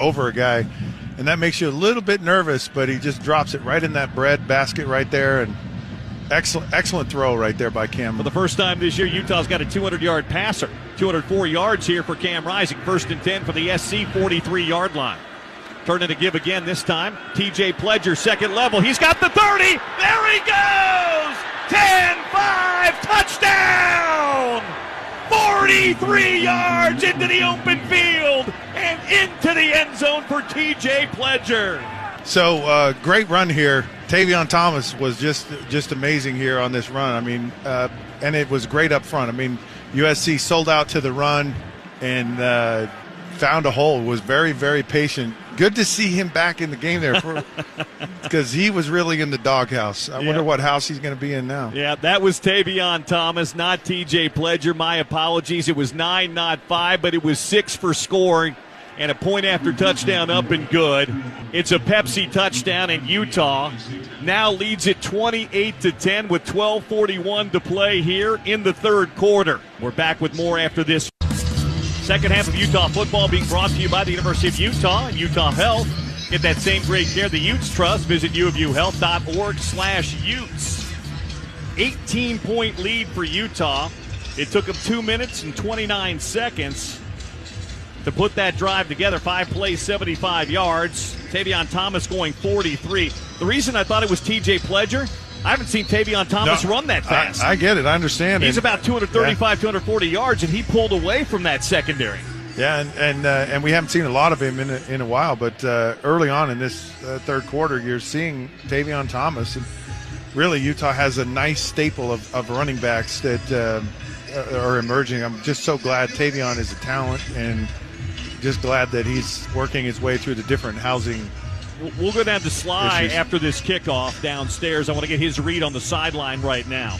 over a guy, and that makes you a little bit nervous, but he just drops it right in that bread basket right there, and excellent throw right there by Cam. For the first time this year, Utah's got a 200-yard passer. 204 yards here for Cam Rising. 1st and 10 for the SC 43-yard line. Turning to give again this time. TJ Pledger, second level. He's got the 30. There he goes! 10-5, touchdown! 43 yards into the open field and into the end zone for TJ Pledger. So great run here. Tavion Thomas was just amazing here on this run. I mean, and it was great up front. I mean, USC sold out to the run and found a hole. Was very, very patient. Good to see him back in the game there because he was really in the doghouse. I wonder what house he's going to be in now. Yeah, that was Tavion Thomas, not TJ Pledger. My apologies. It was 9, not 5, but it was 6 for scoring. And a point after touchdown up and good. It's a Pepsi touchdown, and Utah now leads it 28-10 with 12:41 to play here in the third quarter. We're back with more after this. Second half of Utah football being brought to you by the University of Utah and Utah Health. Get that same great care the Utes trust. Visit uofuhealth.org/Utes. 18-point lead for Utah. It took them 2 minutes and 29 seconds to put that drive together. 5 plays, 75 yards. Tavion Thomas going 43. The reason I thought it was TJ Pledger, I haven't seen Tavion Thomas run that fast. I get it. I understand. He's about 235, 240 yards, and he pulled away from that secondary. Yeah, and we haven't seen a lot of him in a while, but early on in this third quarter, you're seeing Tavion Thomas. And really, Utah has a nice staple of running backs that are emerging. I'm just so glad Tavion is a talent, and just glad that he's working his way through the different housing. We'll go down to Sly issues after this kickoff downstairs. I want to get his read on the sideline right now.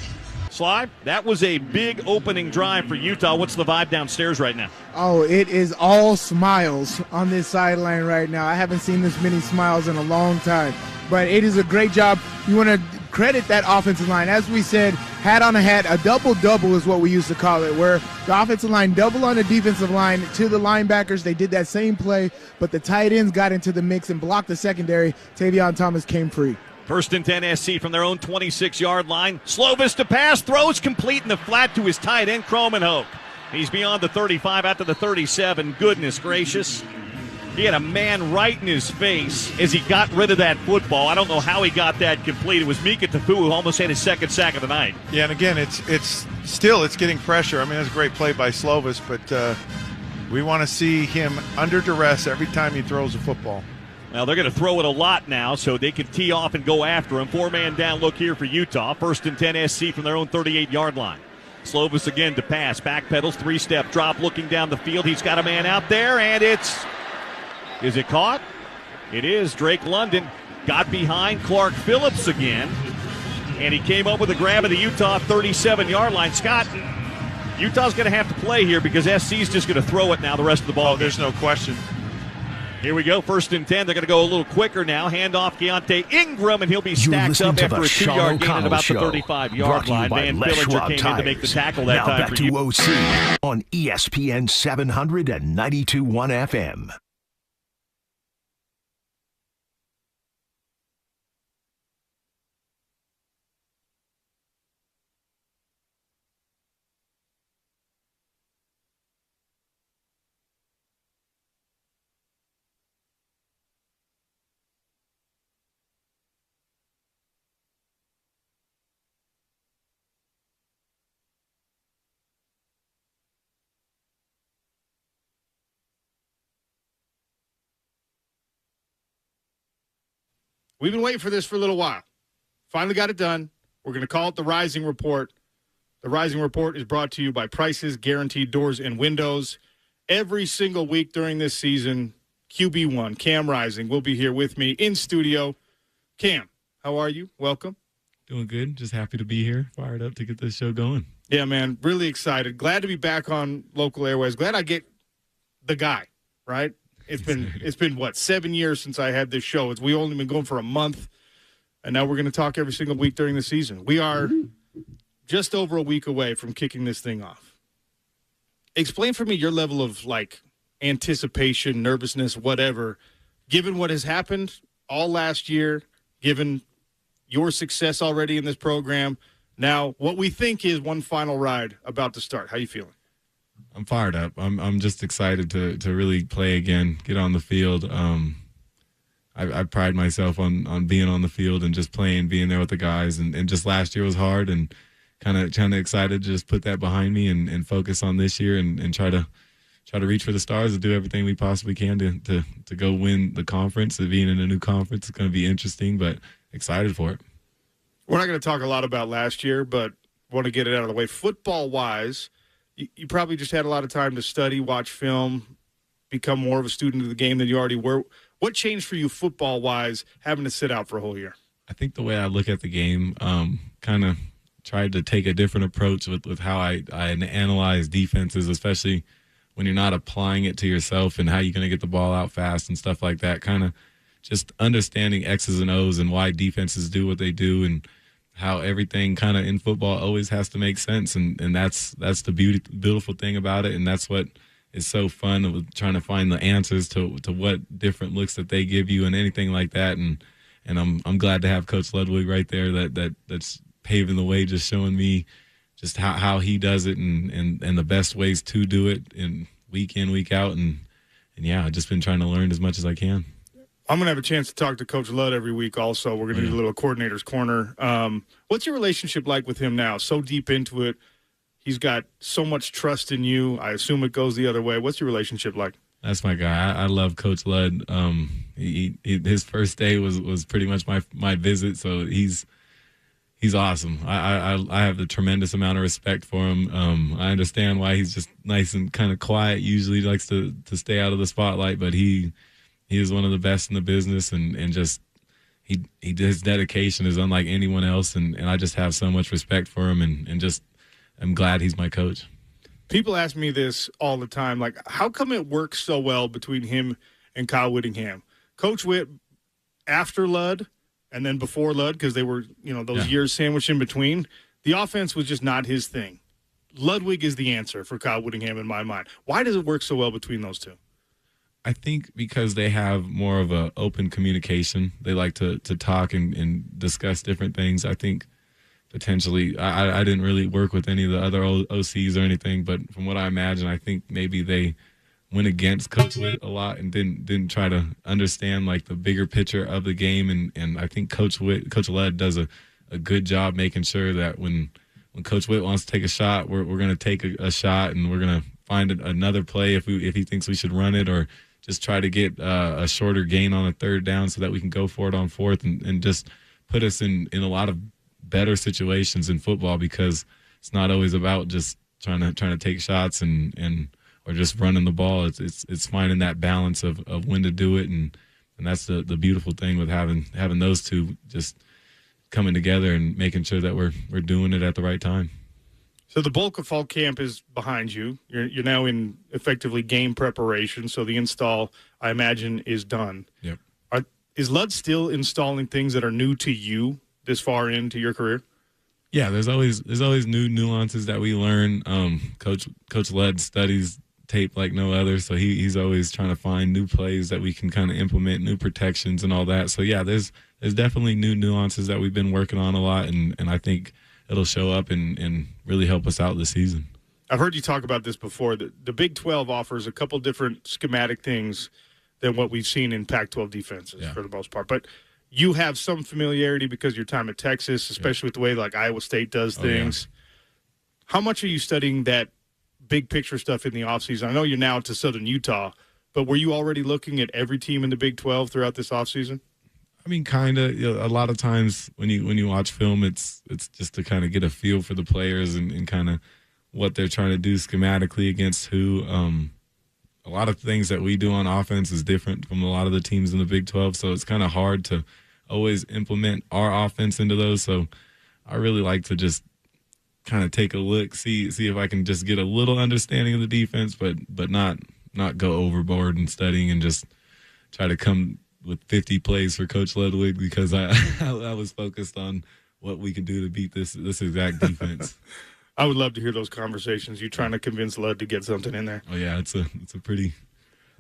Sly, that was a big opening drive for Utah. What's the vibe downstairs right now? Oh, it is all smiles on this sideline right now. I haven't seen this many smiles in a long time. But it is a great job. You want to credit that offensive line. As we said, hat on a hat, a double-double is what we used to call it, where the offensive line double on the defensive line to the linebackers. They did that same play, but the tight ends got into the mix and blocked the secondary. Tavion Thomas came free. 1st and 10 SC from their own 26-yard line. Slovis to pass, throws complete in the flat to his tight end, Cromanhoek. He's beyond the 35, out to the 37. Goodness gracious. He had a man right in his face as he got rid of that football. I don't know how he got that complete. It was Mika Tafu who almost had his second sack of the night. Yeah, and again, it's getting pressure. I mean, that's a great play by Slovis, but we want to see him under duress every time he throws a football. Now, they're going to throw it a lot now, so they can tee off and go after him. 4-man down look here for Utah. 1st and 10 SC from their own 38-yard line. Slovis again to pass. Backpedals, 3-step drop, looking down the field. He's got a man out there, and it's... Is it caught? It is. Drake London got behind Clark Phillips again, and he came up with a grab of the Utah 37-yard line. Scott, Utah's going to have to play here because SC's just going to throw it now the rest of the ball. There's no question. Here we go. 1st and 10. They're going to go a little quicker now. Hand off Keontae Ingram, and he'll be stacked up after a 2-yard gain at about the 35-yard line. Van Pillinger came in to make the tackle that time for you. Now back to OC on ESPN 700 and 92.1 FM. We've been waiting for this for a little while. Finally got it done. We're going to call it the Rising Report. The Rising Report is brought to you by Prices Guaranteed Doors and Windows. Every single week during this season, QB1, Cam Rising, will be here with me in studio. Cam, how are you? Welcome. Doing good. Just happy to be here. Fired up to get this show going. Yeah, man. Really excited. Glad to be back on local airways. Glad I get the guy, right? It's been what, 7 years since I had this show. We only been going for a month, and now we're going to talk every single week during the season. We are just over a week away from kicking this thing off. Explain for me your level of anticipation, nervousness, whatever, given what has happened all last year, given your success already in this program, now what we think is one final ride about to start? How you feeling? I'm fired up. I'm just excited to really play again, get on the field. I pride myself on being on the field and just playing, being there with the guys. And just last year was hard, and kind of excited to just put that behind me and focus on this year and try to reach for the stars and do everything we possibly can to go win the conference. Being in a new conference is going to be interesting, but excited for it. We're not going to talk a lot about last year, but want to get it out of the way. Football-wise, you probably just had a lot of time to study, watch film, become more of a student of the game than you already were. What changed for you football-wise having to sit out for a whole year? I think the way I look at the game, kind of tried to take a different approach with how I analyze defenses, especially when you're not applying it to yourself and how you're going to get the ball out fast and stuff like that. Kind of just understanding X's and O's and why defenses do what they do and how everything kind of in football always has to make sense. And that's the beautiful thing about it. And that's what is so fun with trying to find the answers to what different looks that they give you and anything like that. And I'm glad to have Coach Ludwig right there that's paving the way, just showing me just how he does it and the best ways to do it in, week out. And yeah, I've just been trying to learn as much as I can. I'm going to have a chance to talk to Coach Ludd every week also. We're going to do a little coordinator's corner. What's your relationship like with him now? So deep into it. He's got so much trust in you. I assume it goes the other way. What's your relationship like? That's my guy. I love Coach Ludd. His first day was pretty much my visit, so he's awesome. I have a tremendous amount of respect for him. I understand why he's just nice and kind of quiet. Usually likes to stay out of the spotlight, but he is one of the best in the business, and just his dedication is unlike anyone else, and I just have so much respect for him, and just I'm glad he's my coach. People ask me this all the time, like, how come it works so well between him and Kyle Whittingham? Coach Whitt after Ludd and then before Ludd, because they were, those years sandwiched in between, the offense was just not his thing. Ludwig is the answer for Kyle Whittingham in my mind. Why does it work so well between those two? I think because they have more of an open communication. They like to talk and discuss different things. I think potentially I didn't really work with any of the other OCs or anything, but from what I imagine, I think maybe they went against Coach Witt a lot and didn't try to understand like the bigger picture of the game. And I think Coach Ludd does a good job making sure that when Coach Witt wants to take a shot, we're going to take a shot, and we're going to find another play if he thinks we should run it, or just try to get a shorter gain on a third down so that we can go for it on fourth, and just put us in a lot of better situations in football, because it's not always about just trying to take shots and or just running the ball. It's finding that balance of when to do it, and that's the beautiful thing with having those two just coming together and making sure that we're doing it at the right time. So the bulk of fall camp is behind you. You're now in effectively game preparation, so the install, I imagine, is done. Yep. Is Ludd still installing things that are new to you this far into your career? Yeah, there's always new nuances that we learn. Coach Ludd studies tape like no other, so he's always trying to find new plays that we can kind of implement, new protections and all that. So yeah, there's definitely new nuances that we've been working on a lot, and I think it'll show up and really help us out this season. I've heard you talk about this before. The Big 12 offers a couple different schematic things than what we've seen in Pac-12 defenses for the most part. But you have some familiarity because of your time at Texas, especially with the way like Iowa State does things. Yeah. How much are you studying that big picture stuff in the offseason? I know you're now to Southern Utah, but were you already looking at every team in the Big 12 throughout this offseason? I mean, kind of. A lot of times when you watch film, it's just to kind of get a feel for the players and kind of what they're trying to do schematically against who. A lot of things that we do on offense is different from a lot of the teams in the Big 12, so it's kind of hard to always implement our offense into those. So I really like to just kind of take a look, see if I can just get a little understanding of the defense, but not go overboard in studying and just try to come with 50 plays for Coach Ludwig, because I was focused on what we can do to beat this exact defense. I would love to hear those conversations. You trying to convince Ludd to get something in there? Oh yeah, it's a pretty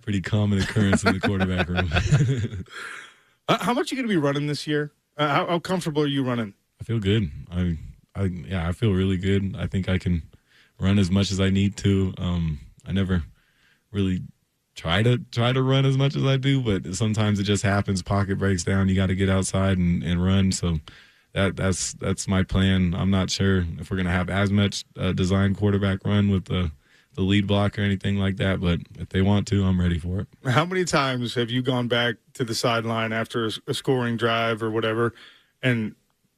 pretty common occurrence in the quarterback room. How much are you going to be running this year? How comfortable are you running? I feel good. I feel really good. I think I can run as much as I need to. I never really try to run as much as I do, but sometimes it just happens. Pocket breaks down. You got to get outside and run. So that's my plan. I'm not sure if we're going to have as much design quarterback run with the lead block or anything like that, but if they want to, I'm ready for it. How many times have you gone back to the sideline after a scoring drive or whatever, and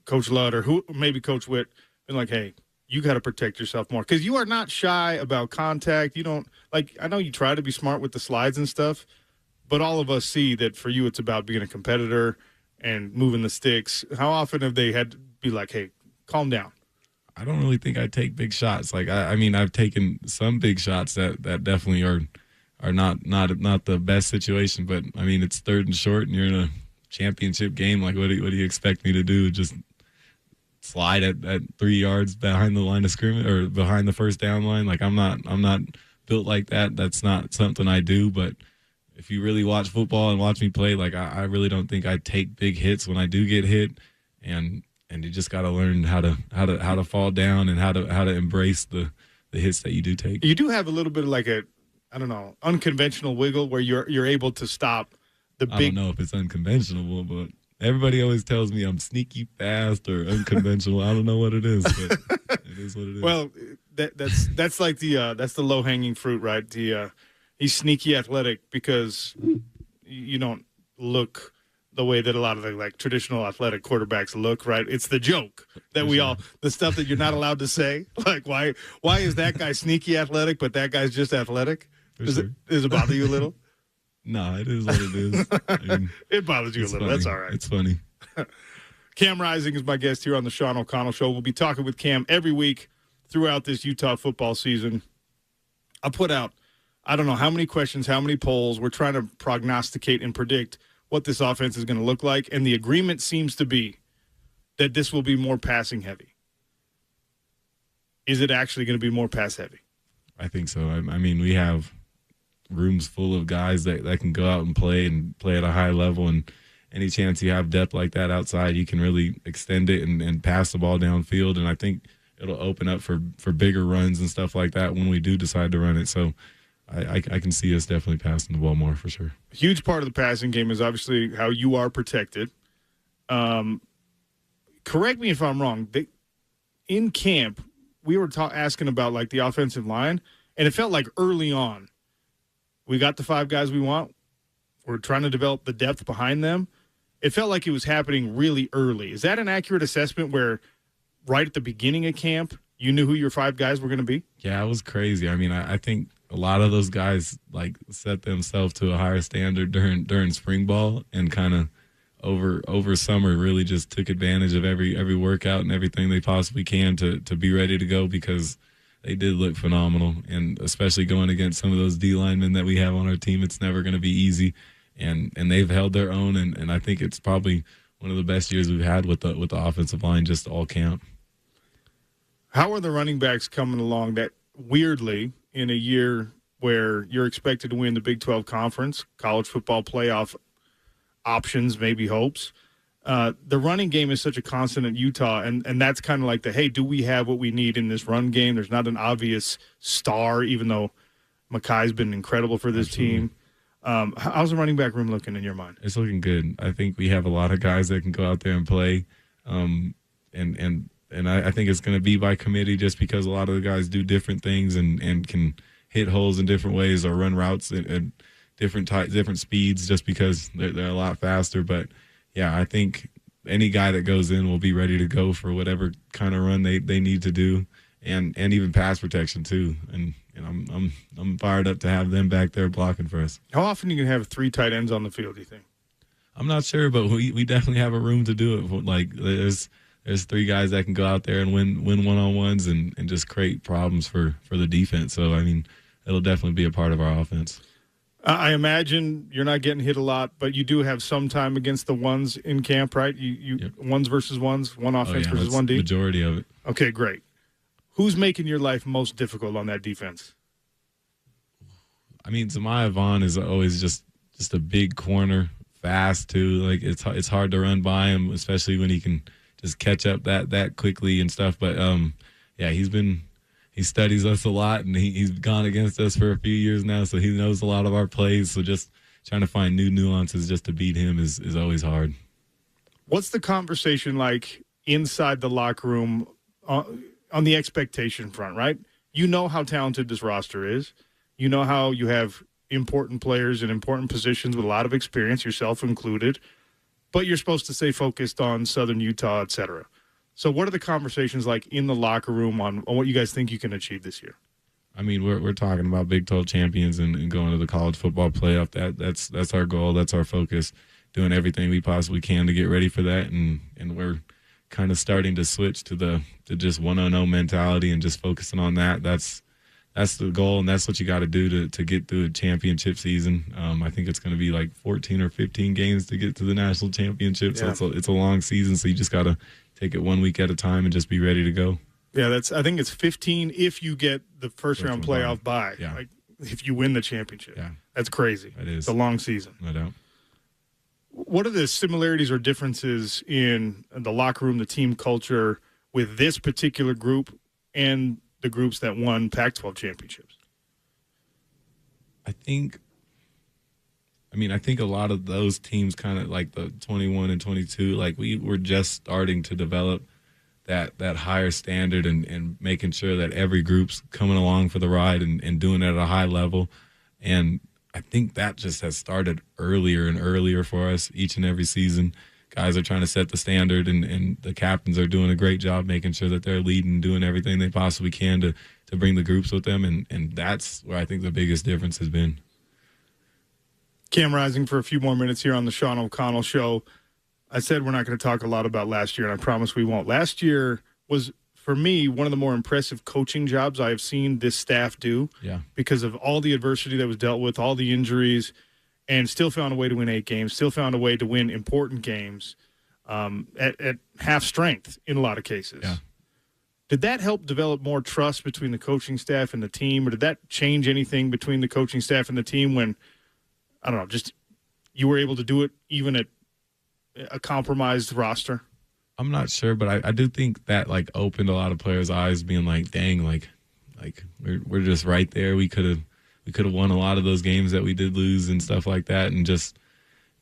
Coach Ludd or maybe Coach Witt been like, hey, you got to protect yourself more? Because you are not shy about contact. You don't, like, I know you try to be smart with the slides and stuff, but all of us see that for you it's about being a competitor and moving the sticks. How often have they had to be like, hey, calm down? I don't really think I take big shots. Like I mean, I've taken some big shots that definitely are not the best situation. But I mean, it's 3rd and short, and you're in a championship game. Like, what do you expect me to do? Just slide at 3 yards behind the line of scrimmage or behind the first down line? Like, I'm not built like that. That's not something I do. But if you really watch football and watch me play, like I really don't think I take big hits when I do get hit, and you just got to learn how to fall down and how to embrace the hits that you do take. You do have a little bit of like a, I don't know, unconventional wiggle where you're able to stop the big. I don't know if it's unconventional, but everybody always tells me I'm sneaky fast or unconventional. I don't know what it is, but it is what it is. Well, that's like that's the low hanging fruit, right? He's sneaky athletic because you don't look the way that a lot of the like traditional athletic quarterbacks look, right? It's the joke that the stuff that you're not allowed to say. Like, why is that guy sneaky athletic, but that guy's just athletic? Does it bother you a little? No, it is what it is. I mean, it bothers you a little. Funny. That's all right. It's funny. Cam Rising is my guest here on the Sean O'Connell Show. We'll be talking with Cam every week throughout this Utah football season. I put out, I don't know how many questions, how many polls. We're trying to prognosticate and predict what this offense is going to look like, and the agreement seems to be that this will be more passing heavy. Is it actually going to be more pass heavy? I think so. I mean, we have rooms full of guys that can go out and play at a high level, and any chance you have depth like that outside, you can really extend it and pass the ball downfield, and I think it'll open up for bigger runs and stuff like that when we do decide to run it. So I can see us definitely passing the ball more for sure. A huge part of the passing game is obviously how you are protected. Correct me if I'm wrong. In camp, we were asking about like the offensive line, and it felt like early on, we got the 5 guys we want. We're trying to develop the depth behind them. It felt like it was happening really early. Is that an accurate assessment where right at the beginning of camp, you knew who your 5 guys were going to be? Yeah, it was crazy. I mean, I think a lot of those guys like set themselves to a higher standard during spring ball, and kind of over summer really just took advantage of every workout and everything they possibly can to be ready to go, because they did look phenomenal. And especially going against some of those D linemen that we have on our team, it's never going to be easy. And they've held their own, and I think it's probably one of the best years we've had with the offensive line, just all camp. How are the running backs coming along that weirdly in a year where you're expected to win the Big 12 Conference, college football playoff options, maybe hopes? The running game is such a constant at Utah, and that's kind of like hey, do we have what we need in this run game? There's not an obvious star, even though Makai's been incredible for this team. How's the running back room looking in your mind? It's looking good. I think we have a lot of guys that can go out there and play, and I think it's going to be by committee, just because a lot of the guys do different things and can hit holes in different ways or run routes at different speeds, just because they're a lot faster. But yeah, I think any guy that goes in will be ready to go for whatever kind of run they need to do, and even pass protection too. And I'm fired up to have them back there blocking for us. How often are you going to have 3 tight ends on the field, do you think? I'm not sure, but we definitely have a room to do it. Like there's 3 guys that can go out there and win one-on-ones and just create problems for the defense. So, I mean, it'll definitely be a part of our offense. I imagine you're not getting hit a lot, but you do have some time against the ones in camp, right? Yep. Ones versus ones, one offense versus one D? Majority of it. Okay, great. Who's making your life most difficult on that defense? I mean, Zamaya Vaughn is always just a big corner, fast too. Like it's hard to run by him, especially when he can just catch up that quickly and stuff. But yeah, he studies us a lot, and he's gone against us for a few years now, so he knows a lot of our plays. So just trying to find new nuances just to beat him is always hard. What's the conversation like inside the locker room on the expectation front, right? You know how talented this roster is. You know how you have important players in important positions with a lot of experience, yourself included, but you're supposed to stay focused on Southern Utah, et cetera. So what are the conversations like in the locker room on what you guys think you can achieve this year? I mean, we're talking about Big 12 champions and going to the college football playoff. That's our goal. That's our focus. Doing everything we possibly can to get ready for that, and we're kind of starting to switch to just 1-0 mentality and just focusing on that. That's the goal, and that's what you got to do to get through a championship season. I think it's going to be like 14 or 15 games to get to the national championship. Yeah. So it's a long season, so you just got to take it 1 week at a time and just be ready to go. Yeah, I think it's 15 if you get the first round playoff bye. Yeah. Like if you win the championship. Yeah. That's crazy. It is. It's a long season. No doubt. What are the similarities or differences in the locker room, the team culture with this particular group and the groups that won Pac-12 championships? I think a lot of those teams, kind of like the 21 and 22, like we were just starting to develop that higher standard and making sure that every group's coming along for the ride and doing it at a high level. And I think that just has started earlier and earlier for us each and every season. Guys are trying to set the standard, and the captains are doing a great job making sure that they're leading, doing everything they possibly can to bring the groups with them, and that's where I think the biggest difference has been. Cam Rising for a few more minutes here on the Sean O'Connell Show. I said we're not going to talk a lot about last year, and I promise we won't. Last year was, for me, one of the more impressive coaching jobs I have seen this staff do. Yeah. Because of all the adversity that was dealt with, all the injuries, and still found a way to win 8 games, still found a way to win important games at half strength in a lot of cases. Yeah. Did that help develop more trust between the coaching staff and the team, or did that change anything between the coaching staff and the team when, I don't know, just you were able to do it even at a compromised roster? I'm not sure, but I do think that like opened a lot of players' eyes, being like, dang, like we're just right there. We could have won a lot of those games that we did lose and stuff like that. And just,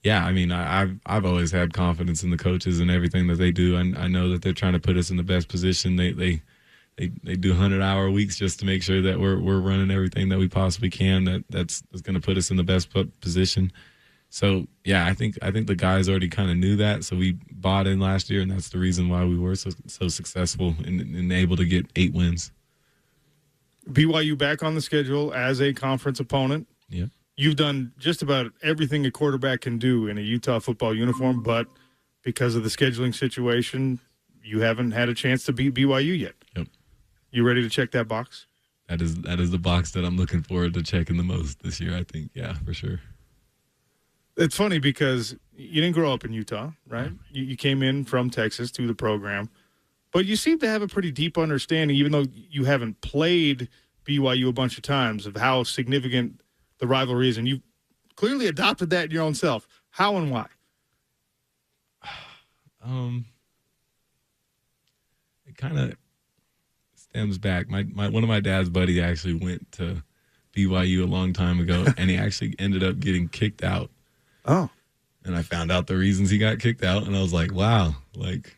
yeah, I mean, I've always had confidence in the coaches and everything that they do. I know that they're trying to put us in the best position. They do 100-hour weeks just to make sure that we're running everything that we possibly can. That's going to put us in the best position. So yeah, I think the guys already kind of knew that. So we bought in last year, and that's the reason why we were so successful and able to get 8 wins. BYU back on the schedule as a conference opponent. Yeah. You've done just about everything a quarterback can do in a Utah football uniform, but because of the scheduling situation, you haven't had a chance to beat BYU yet. Yep. You ready to check that box? That is the box that I'm looking forward to checking the most this year, I think. Yeah, for sure. It's funny because you didn't grow up in Utah, right? You came in from Texas to the program, but you seem to have a pretty deep understanding, even though you haven't played BYU a bunch of times, of how significant the rivalry is, and you've clearly adopted that in your own self. How and why? It kind of stems back. One of my dad's buddies actually went to BYU a long time ago, and he actually ended up getting kicked out. Oh. And I found out the reasons he got kicked out, and I was like, wow, like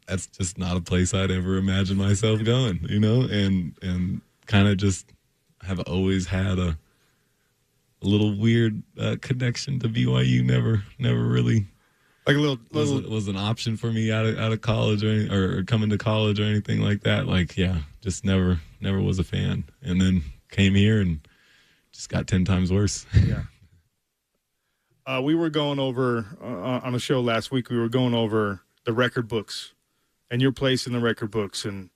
that's just not a place I'd ever imagined myself going, you know? And kind of just have always had a little weird connection to BYU. Never really like a little was an option for me out of college or coming to college or anything like that. Like, yeah, just never was a fan. And then came here and just got 10 times worse. Yeah. We were going over on a show last week. We were going over the record books and your place in the record books. And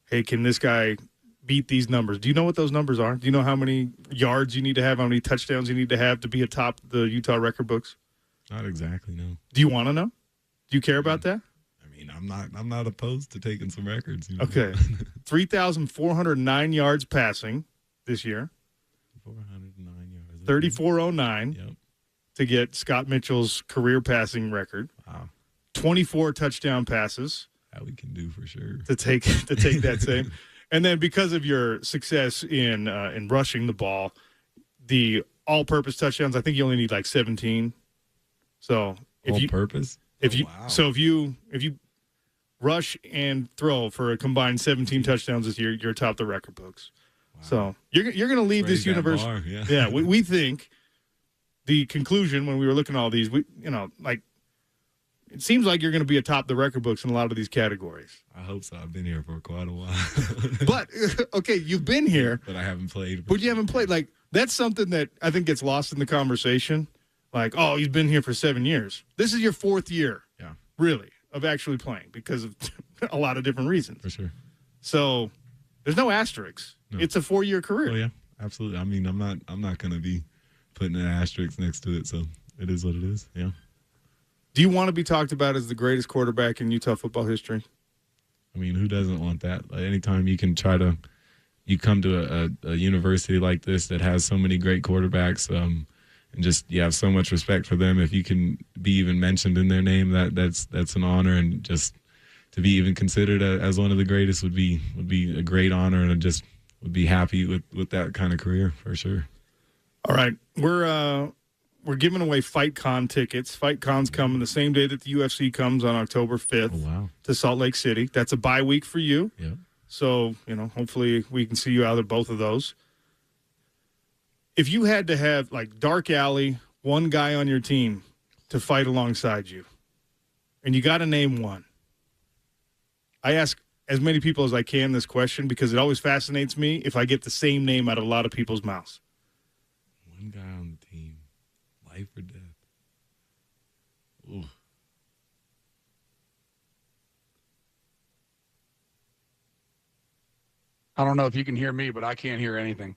hey, can this guy beat these numbers? Do you know what those numbers are? Do you know how many yards you need to have, how many touchdowns you need to have to be atop the Utah record books? Not exactly, no. Do you want to know? Do you care about that? I mean, I'm not opposed to taking some records. You know? Okay. 3,409 yards passing this year. 400. 34.09 to get Scott Mitchell's career passing record. Wow. 24 touchdown passes. That we can do for sure. To take that same. And then because of your success in rushing the ball, the all-purpose touchdowns, I think you only need like 17. So if you rush and throw for a combined 17 touchdowns this year, you're atop the record books. Wow. So you're going to leave this universe. Bar, we think the conclusion when we were looking at all these, it seems like you're going to be atop the record books in a lot of these categories. I hope so. I've been here for quite a while. But, okay, you've been here. But I haven't played. But you haven't played. Like, that's something that I think gets lost in the conversation. Like, oh, he's been here for 7 years. This is your 4th year, really, of actually playing because of a lot of different reasons. For sure. So there's no asterisks. No. It's a 4-year career. Oh, yeah, absolutely. I mean, I'm not going to be putting an asterisk next to it, so it is what it is, yeah. Do you want to be talked about as the greatest quarterback in Utah football history? I mean, who doesn't want that? Like, anytime you can you come to a university like this that has so many great quarterbacks, and just you have so much respect for them. If you can be even mentioned in their name, that's an honor, and just to be even considered as one of the greatest would be a great honor, and I just would be happy with that kind of career for sure. All right, we're giving away FightCon tickets. FightCon's coming the same day that the UFC comes on October 5th to Salt Lake City. That's a bye week for you. Yeah. So, hopefully we can see you out at both of those. If you had to have, like, Dark Alley, one guy on your team to fight alongside you, and you got to name one. I ask as many people as I can this question because it always fascinates me if I get the same name out of a lot of people's mouths. One guy on the team. Life or death? Ooh. I don't know if you can hear me, but I can't hear anything.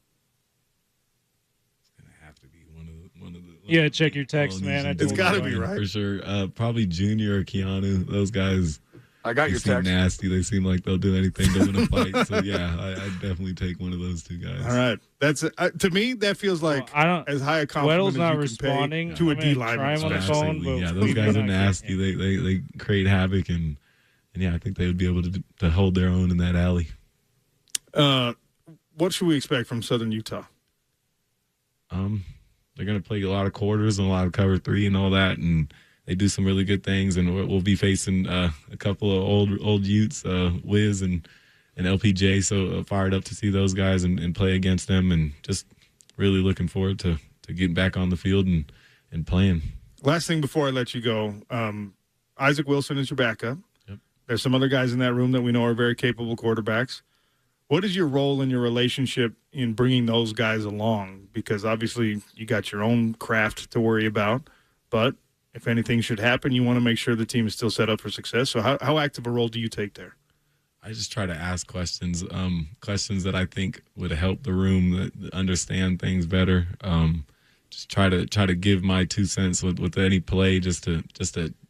It's gonna have to be one of the. Yeah, check your text, man. It's got to be right for sure. Probably Junior or Keanu. Those guys. I got your seem text. Nasty. They seem like they'll do anything to win a fight. So yeah, I'd definitely take one of those two guys. All right, that's to me that feels like as high a compliment Weddle's not as you can responding pay to a D lineman. Try him on the phone, but yeah, those guys are nasty. They create havoc, and yeah, I think they would be able to hold their own in that alley. What should we expect from Southern Utah? They're going to play a lot of quarters and a lot of cover 3 and all that, and they do some really good things. And we'll be facing a couple of old Utes, Wiz and LPJ. So fired up to see those guys and play against them, and just really looking forward to getting back on the field and playing. Last thing before I let you go, Isaac Wilson is your backup. Yep. There's some other guys in that room that we know are very capable quarterbacks. What is your role in your relationship in bringing those guys along? Because obviously you got your own craft to worry about, but if anything should happen, you want to make sure the team is still set up for success. So how active a role do you take there? I just try to ask questions, questions that I think would help the room that understand things better. Just try to give my 2 cents with any play, just to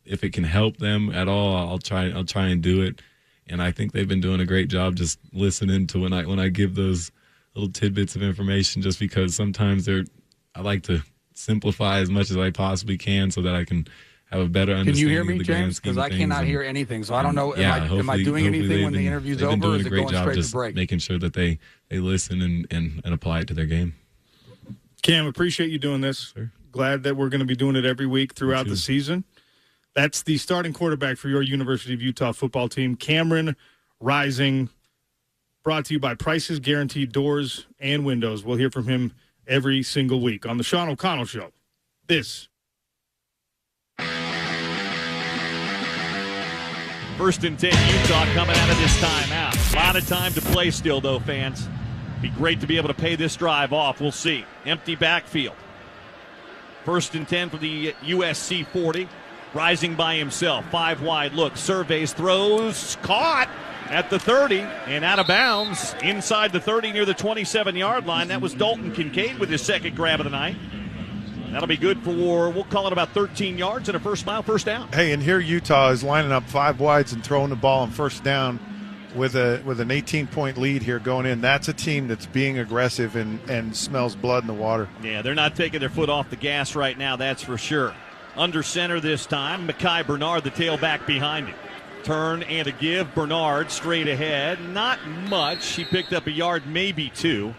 if it can help them at all, I'll try and do it. And I think they've been doing a great job just listening to when I give those little tidbits of information, just because sometimes I like to simplify as much as I possibly can so that I can have a better understanding. Can you hear me, of the James? Because I cannot hear anything, so I don't know. Am I doing anything when the interview's over, or is it going straight to break? Making sure that they listen and apply it to their game. Cam, appreciate you doing this. Sure. Glad that we're going to be doing it every week throughout the season. That's the starting quarterback for your University of Utah football team, Cameron Rising, brought to you by Prices Guaranteed Doors and Windows. We'll hear from him every single week on the Sean O'Connell Show. This. First and 10, Utah coming out of this timeout. A lot of time to play still, though, fans. Be great to be able to pay this drive off. We'll see. Empty backfield. First and 10 for the USC 40. Rising by himself. 5 wide look. Surveys, throws. Caught at the 30 and out of bounds inside the 30 near the 27-yard line. That was Dalton Kincaid with his second grab of the night. That'll be good for, we'll call it about 13 yards and a first down. Hey, and here Utah is lining up 5 wides and throwing the ball on first down with an 18-point lead here going in. That's a team that's being aggressive and smells blood in the water. Yeah, they're not taking their foot off the gas right now, that's for sure. Under center this time, Mekhi Bernard, the tailback behind him. Turn and a give. Bernard straight ahead. Not much. He picked up a yard, maybe 2.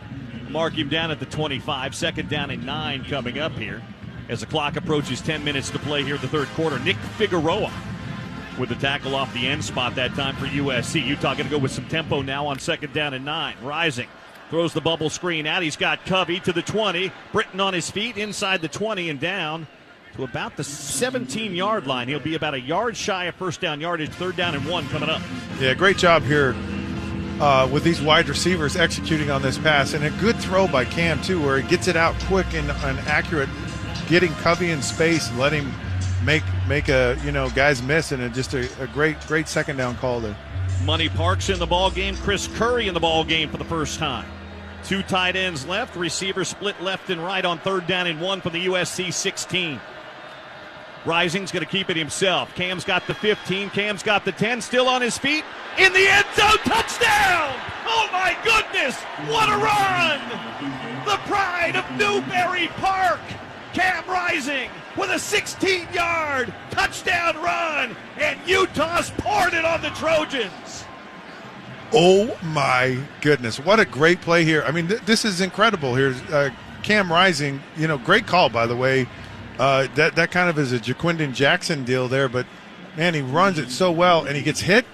Mark him down at the 25. 2nd down and 9 coming up here as the clock approaches 10 minutes to play here in the third quarter. Nick Figueroa with the tackle off the end spot that time for USC. Utah going to go with some tempo now on 2nd down and 9. Rising. Throws the bubble screen out. He's got Covey to the 20. Britton on his feet inside the 20 and down to about the 17-yard line. He'll be about a yard shy of first down yardage. 3rd down and 1 coming up. Yeah, great job here with these wide receivers executing on this pass. And a good throw by Cam, too, where he gets it out quick and accurate, getting Covey in space and let him make guys miss. And just a great 2nd down call there. Money Parks in the ball game. Chris Curry in the ball game for the first time. 2 tight ends left. Receivers split left and right on 3rd down and 1 from the USC 16. Rising's going to keep it himself. Cam's got the 15. Cam's got the 10. Still on his feet. In the end zone. Touchdown! Oh, my goodness! What a run! The pride of Newberry Park. Cam Rising with a 16-yard touchdown run. And Utah's poured it on the Trojans. Oh, my goodness. What a great play here. I mean, this is incredible here. Cam Rising, great call, by the way. That kind of is a Jaquindon Jackson deal there, but, man, he runs it so well, and he gets hit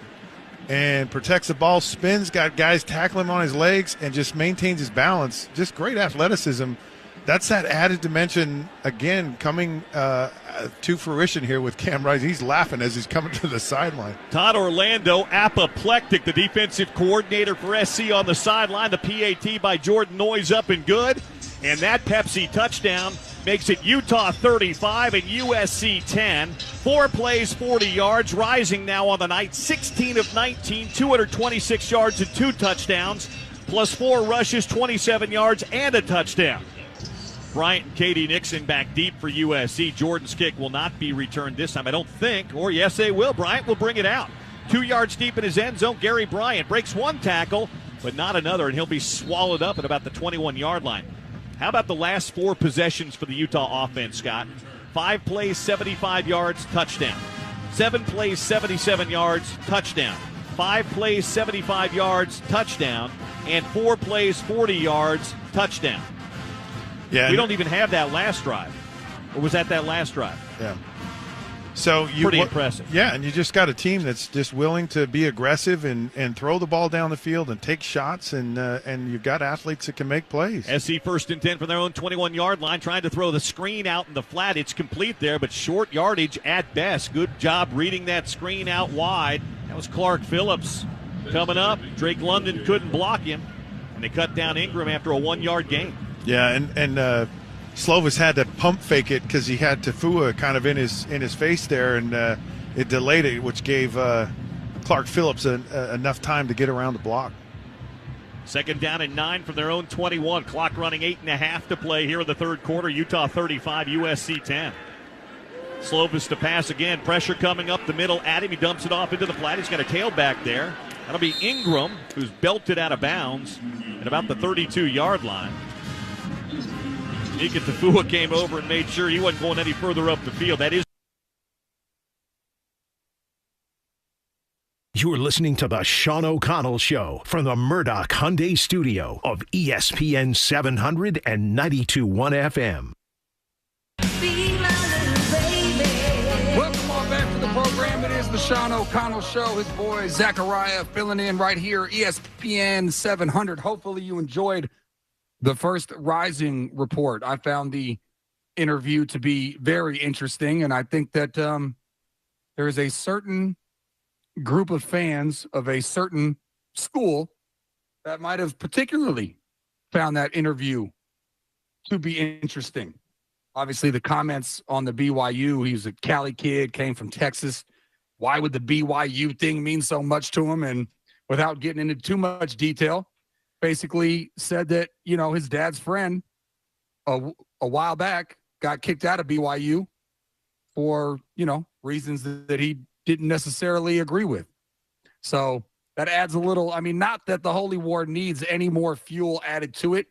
and protects the ball, spins, got guys tackling him on his legs, and just maintains his balance. Just great athleticism. That's that added dimension, again, coming to fruition here with Cam Rising. He's laughing as he's coming to the sideline. Todd Orlando, apoplectic, the defensive coordinator for SC on the sideline. The PAT by Jordan Noyes up and good. And that Pepsi touchdown makes it Utah 35 and USC 10. 4 plays, 40 yards. Rising now on the night, 16 of 19, 226 yards and 2 touchdowns, plus 4 rushes, 27 yards, and a touchdown. Bryant and Katie Nixon back deep for USC. Jordan's kick will not be returned this time, I don't think. Or yes, they will. Bryant will bring it out. 2 yards deep in his end zone. Gary Bryant breaks 1 tackle, but not another, and he'll be swallowed up at about the 21-yard line. How about the last 4 possessions for the Utah offense, Scott? 5 plays, 75 yards, touchdown. 7 plays, 77 yards, touchdown. 5 plays, 75 yards, touchdown. And 4 plays, 40 yards, touchdown. Yeah, we don't even have that last drive. Or was that last drive? Yeah. So pretty impressive. Yeah, and you just got a team that's just willing to be aggressive and throw the ball down the field and take shots, and you've got athletes that can make plays. SC 1st and 10 from their own 21-yard line, trying to throw the screen out in the flat. It's complete there, but short yardage at best. Good job reading that screen out wide. That was Clark Phillips coming up. Drake London couldn't block him, and they cut down Ingram after a 1-yard gain. Yeah, and Slovis had to pump fake it because he had Tafua kind of in his face there, and it delayed it, which gave Clark Phillips enough time to get around the block. 2nd down and 9 from their own 21. Clock running 8.5 to play here in the third quarter. Utah 35, USC 10. Slovis to pass again. Pressure coming up the middle at him. He dumps it off into the flat. He's got a tailback there. That'll be Ingram, who's belted out of bounds at about the 32-yard line. Nika Tafua came over and made sure he wasn't going any further up the field. That is. You're listening to the Sean O'Connell Show from the Murdoch Hyundai Studio of ESPN 700 and 92.1 FM. Welcome on back to the program. It is the Sean O'Connell Show. His boy Zachariah filling in right here, ESPN 700. Hopefully you enjoyed the first Rising report. I found the interview to be very interesting, and I think that there is a certain group of fans of a certain school that might have particularly found that interview to be interesting. Obviously, the comments on the BYU, he's a Cali kid, came from Texas. Why would the BYU thing mean so much to him? And without getting into too much detail, basically said that, his dad's friend a while back got kicked out of BYU for, reasons that he didn't necessarily agree with. So That adds a little, I mean, not that the Holy War needs any more fuel added to it,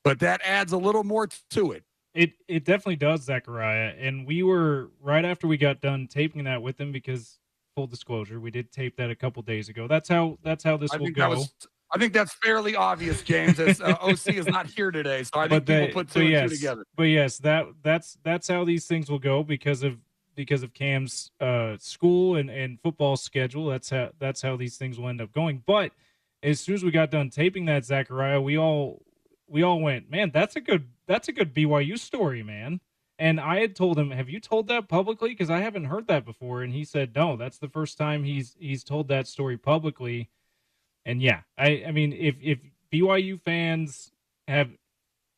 but that adds a little more to it. It definitely does, Zachariah. And we were, right after we got done taping that with him, because full disclosure, we did tape that a couple days ago. That's how this will go. I think that's fairly obvious, James, as OC is not here today. So I think people put two and two together. But yes, that's how these things will go because of Cam's school and football schedule. That's how these things will end up going. But as soon as we got done taping that, Zachariah, we all went, man, that's a good BYU story, man. And I had told him, have you told that publicly? Because I haven't heard that before. And he said, no, that's the first time he's told that story publicly. And yeah, I mean, if BYU fans have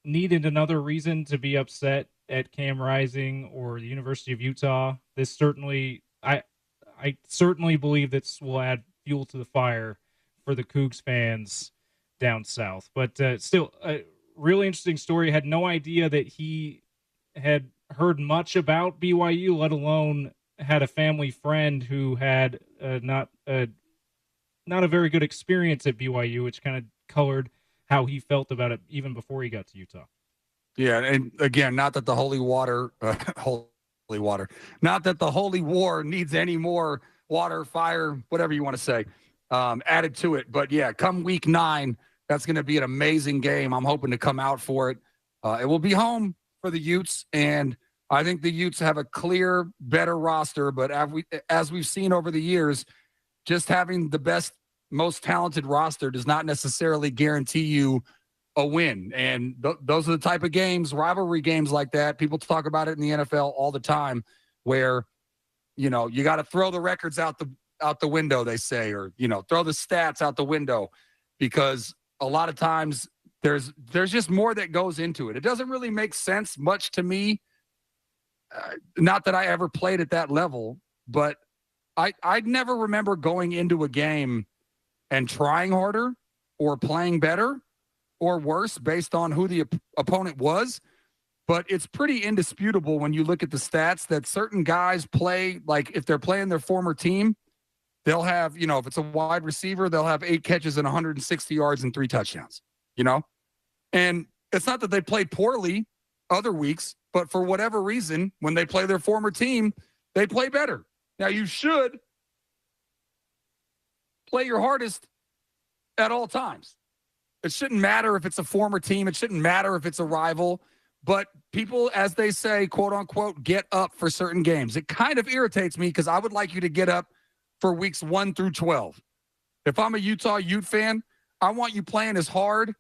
needed another reason to be upset at Cam Rising or the University of Utah, this certainly, I certainly believe this will add fuel to the fire for the Cougs fans down south. But still, a really interesting story. Had no idea that he had heard much about BYU, let alone had a family friend who had not a very good experience at BYU, which kind of colored how he felt about it even before he got to Utah. Yeah, and again, not that the holy water, not that the Holy War needs any more water, fire, whatever you want to say, added to it. But yeah, come week 9, that's going to be an amazing game. I'm hoping to come out for it. It will be home for the Utes, and I think the Utes have a clear, better roster. But as we've seen over the years, just having the best, most talented roster does not necessarily guarantee you a win. And those are the type of games, rivalry games like that. People talk about it in the NFL all the time where, you got to throw the records out the window, they say, or, throw the stats out the window, because a lot of times there's just more that goes into it. It doesn't really make sense much to me. Not that I ever played at that level, but I'd never remember going into a game and trying harder or playing better or worse based on who the opponent was. But it's pretty indisputable when you look at the stats that certain guys play, like if they're playing their former team, they'll have, if it's a wide receiver, they'll have 8 catches and 160 yards and 3 touchdowns, And it's not that they played poorly other weeks, but for whatever reason, when they play their former team, they play better. Now, you should play your hardest at all times. It shouldn't matter if it's a former team. It shouldn't matter if it's a rival. But people, as they say, quote unquote, get up for certain games. It kind of irritates me because I would like you to get up for weeks 1 through 12. If I'm a Utah Ute fan, I want you playing as hard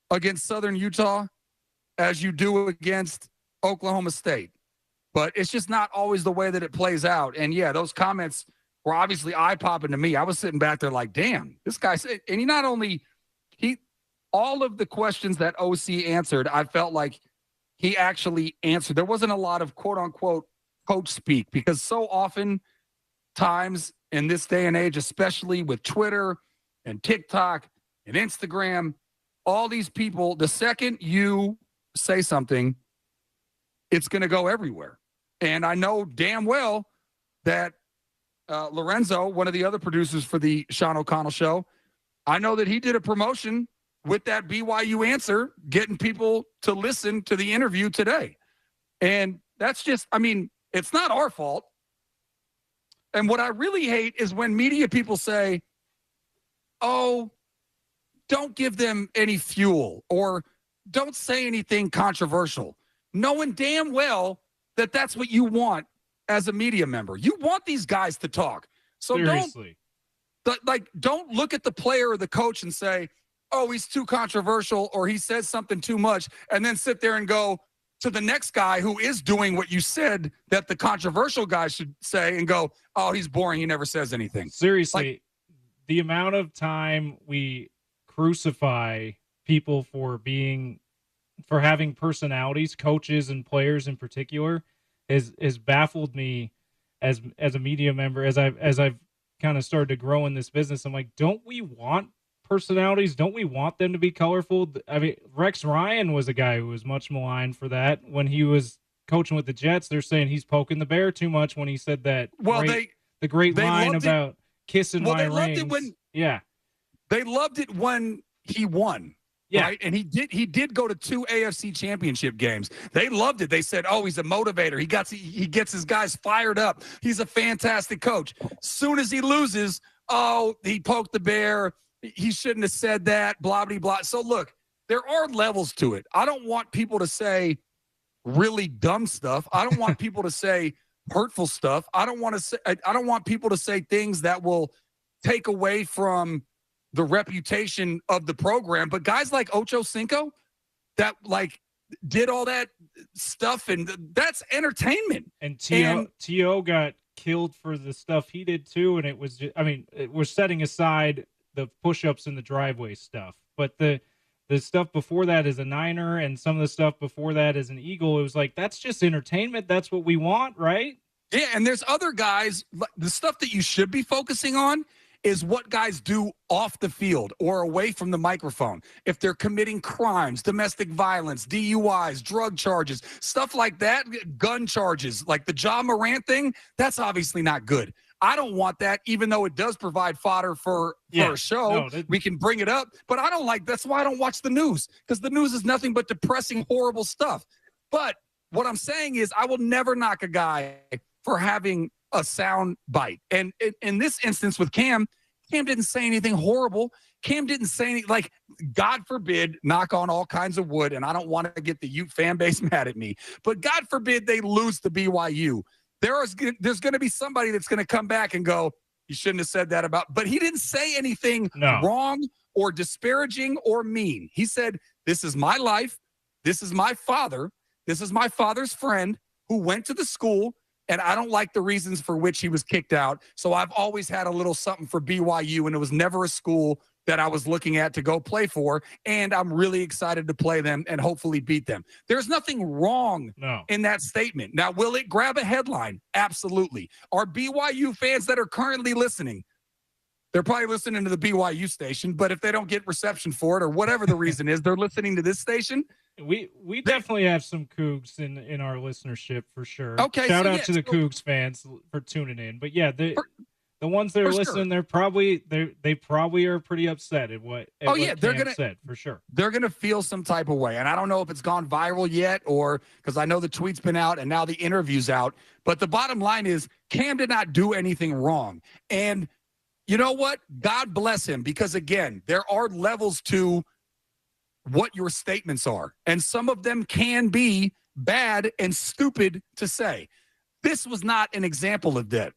against Southern Utah as you do against Oklahoma State. But it's just not always the way that it plays out. And yeah, those comments were obviously eye-popping to me. I was sitting back there like, damn, this guy said, and all of the questions that OC answered, I felt like he actually answered. There wasn't a lot of quote-unquote coach speak, because so often times in this day and age, especially with Twitter and TikTok and Instagram, all these people, the second you say something, it's going to go everywhere. And I know damn well that Lorenzo, one of the other producers for the Sean O'Connell show, I know that he did a promotion with that BYU answer, getting people to listen to the interview today. And that's just, it's not our fault. And what I really hate is when media people say, oh, don't give them any fuel or don't say anything controversial, knowing damn well that that's what you want as a media member. You want these guys to talk. So seriously, don't look at the player or the coach and say, oh, he's too controversial or he says something too much, and then sit there and go to the next guy who is doing what you said that the controversial guy should say and go, oh, he's boring, he never says anything. Seriously, the amount of time we crucify people for having personalities, coaches and players in particular, has baffled me as a media member, as I've kind of started to grow in this business. I'm like, don't we want personalities? Don't we want them to be colorful? Rex Ryan was a guy who was much maligned for that when he was coaching with the Jets. They're saying he's poking the bear too much when he said that. Well, the great line about kissing my rings. Loved it when, they loved it when he won. Yeah. Right? And he did go to 2 AFC championship games. They loved it. They said, oh, he's a motivator. He gets his guys fired up. He's a fantastic coach. Soon as he loses, oh, he poked the bear. He shouldn't have said that, blah, blah, blah. So, look, there are levels to it. I don't want people to say really dumb stuff. I don't want people to say hurtful stuff. I don't want people to say things that will take away from the reputation of the program. But guys like Ocho Cinco that like did all that stuff, and that's entertainment. And T.O. got killed for the stuff he did too. And it was just, I mean, we're setting aside the push-ups in the driveway stuff, but the stuff before that is a Niner, and some of the stuff before that is an Eagle. It was like, that's just entertainment. That's what we want, right? Yeah, and there's other guys, the stuff that you should be focusing on is what guys do off the field or away from the microphone. If they're committing crimes, domestic violence, DUIs, drug charges, stuff like that, gun charges, like the Ja Morant thing, that's obviously not good. I don't want that, even though it does provide fodder for a show. We can bring it up, but I don't like, that's why I don't watch the news, because the news is nothing but depressing, horrible stuff. But what I'm saying is I will never knock a guy for having a sound bite. And in this instance with Cam didn't say anything horrible. Cam didn't say anything, like, God forbid, knock on all kinds of wood, and I don't want to get the Ute fan base mad at me, but God forbid they lose to BYU. There's going to be somebody that's going to come back and go, you shouldn't have said that about, but he didn't say anything wrong or disparaging or mean. He said, this is my life. This is my father. This is my father's friend who went to the school, and I don't like the reasons for which he was kicked out. So I've always had a little something for BYU, and it was never a school that I was looking at to go play for, and I'm really excited to play them and hopefully beat them. There's nothing wrong in that statement. Now, will it grab a headline? Absolutely. Are BYU fans that are currently listening, they're probably listening to the BYU station, but if they don't get reception for it or whatever the reason is, they're listening to this station. We definitely have some Cougs in our listenership for sure. Okay, shout out to the Cougs fans for tuning in. But yeah, the ones that are listening, they probably are pretty upset at what. They're gonna said for sure. They're gonna feel some type of way, and I don't know if it's gone viral yet, or because I know the tweet's been out and now the interview's out. But the bottom line is, Cam did not do anything wrong, and you know what? God bless him, because again, there are levels to what your statements are, and some of them can be bad and stupid to say. This was not an example of that.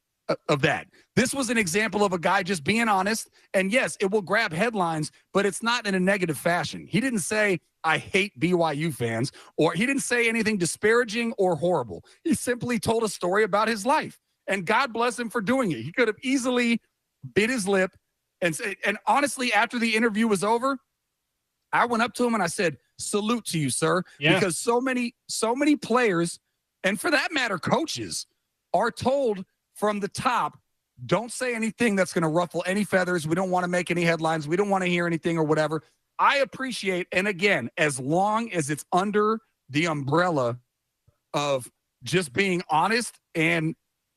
This was an example of a guy just being honest, and yes, it will grab headlines, but it's not in a negative fashion. He didn't say, I hate BYU fans, or he didn't say anything disparaging or horrible. He simply told a story about his life, and God bless him for doing it. He could have easily bit his lip and honestly, after the interview was over, I went up to him and I said, salute to you, sir. Yeah. Because so many players, and for that matter, coaches, are told from the top, don't say anything that's going to ruffle any feathers. We don't want to make any headlines. We don't want to hear anything or whatever. I appreciate, and again, as long as it's under the umbrella of just being honest and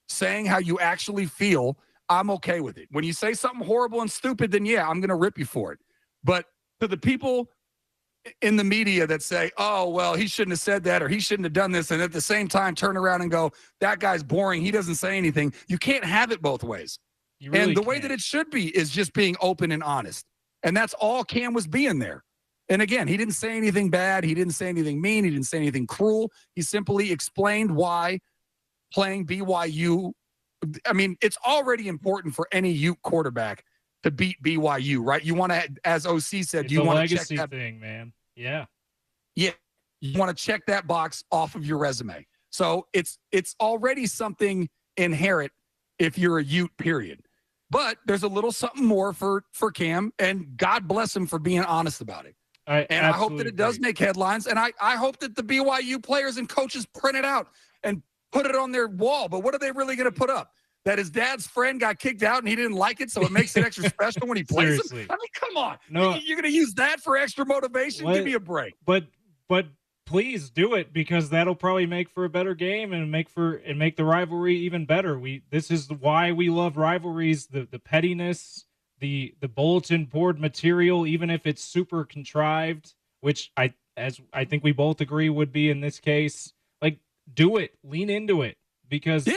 saying how you actually feel, I'm okay with it. When you say something horrible and stupid, then yeah, I'm going to rip you for it. But to the people in the media that say, oh, well, he shouldn't have said that or he shouldn't have done this, and at the same time turn around and go, that guy's boring, he doesn't say anything. You can't have it both ways. Really way that it should be is just being open and honest. And that's all Cam was being there. And again, he didn't say anything bad. He didn't say anything mean. He didn't say anything cruel. He simply explained why playing BYU, I mean, it's already important for any Ute quarterback to beat BYU, right? You want to, as OC said, it's you want to check that thing, man. Yeah. Yeah. You want to check that box off of your resume. So it's already something inherent if you're a Ute, period. But there's a little something more for Cam, and God bless him for being honest about it. I hope that it does make headlines, and I hope that the BYU players and coaches print it out and put it on their wall. But what are they really going to put up? That his dad's friend got kicked out and he didn't like it, so it makes it extra special when he plays him? I mean, come on. No, you're going to use that for extra motivation? Give me a break. But please do it, because that'll probably make for a better game and make the rivalry even better. This is why we love rivalries, the pettiness, the bulletin board material, even if it's super contrived, which I think we both agree would be in this case. Like, do it, lean into it, because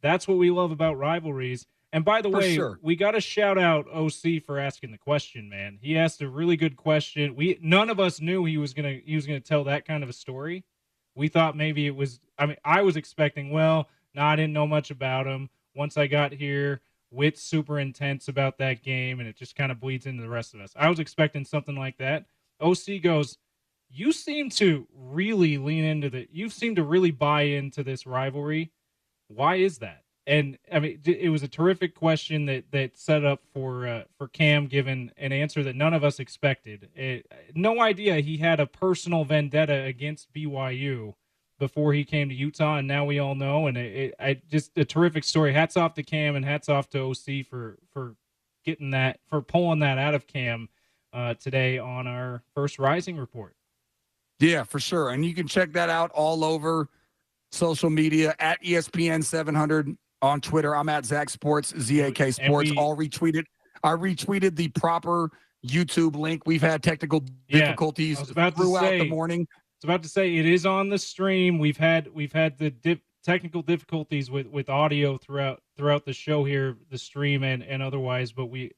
that's what we love about rivalries. And by the way, we got to shout out OC for asking the question, man. He asked a really good question. None of us knew he was gonna tell that kind of a story. We thought maybe it was. I mean, I was expecting. I didn't know much about him. Once I got here, Witt's super intense about that game, and it just kind of bleeds into the rest of us. I was expecting something like that. OC goes, "You seem to really lean into you seem to really buy into this rivalry. Why is that?" And I mean, it was a terrific question that set up for Cam, given an answer that none of us expected. No idea he had a personal vendetta against BYU before he came to Utah, and now we all know. And just a terrific story. Hats off to Cam, and hats off to OC for pulling that out of Cam today on our first Rising Report. Yeah, for sure. And you can check that out all over social media at ESPN 700 on Twitter. I'm at Zach Sports, ZAK Sports. All retweeted. I retweeted the proper YouTube link. We've had technical difficulties throughout the morning. I was about to say it is on the stream. We've had the technical difficulties with audio throughout the show here, the stream and otherwise, but we've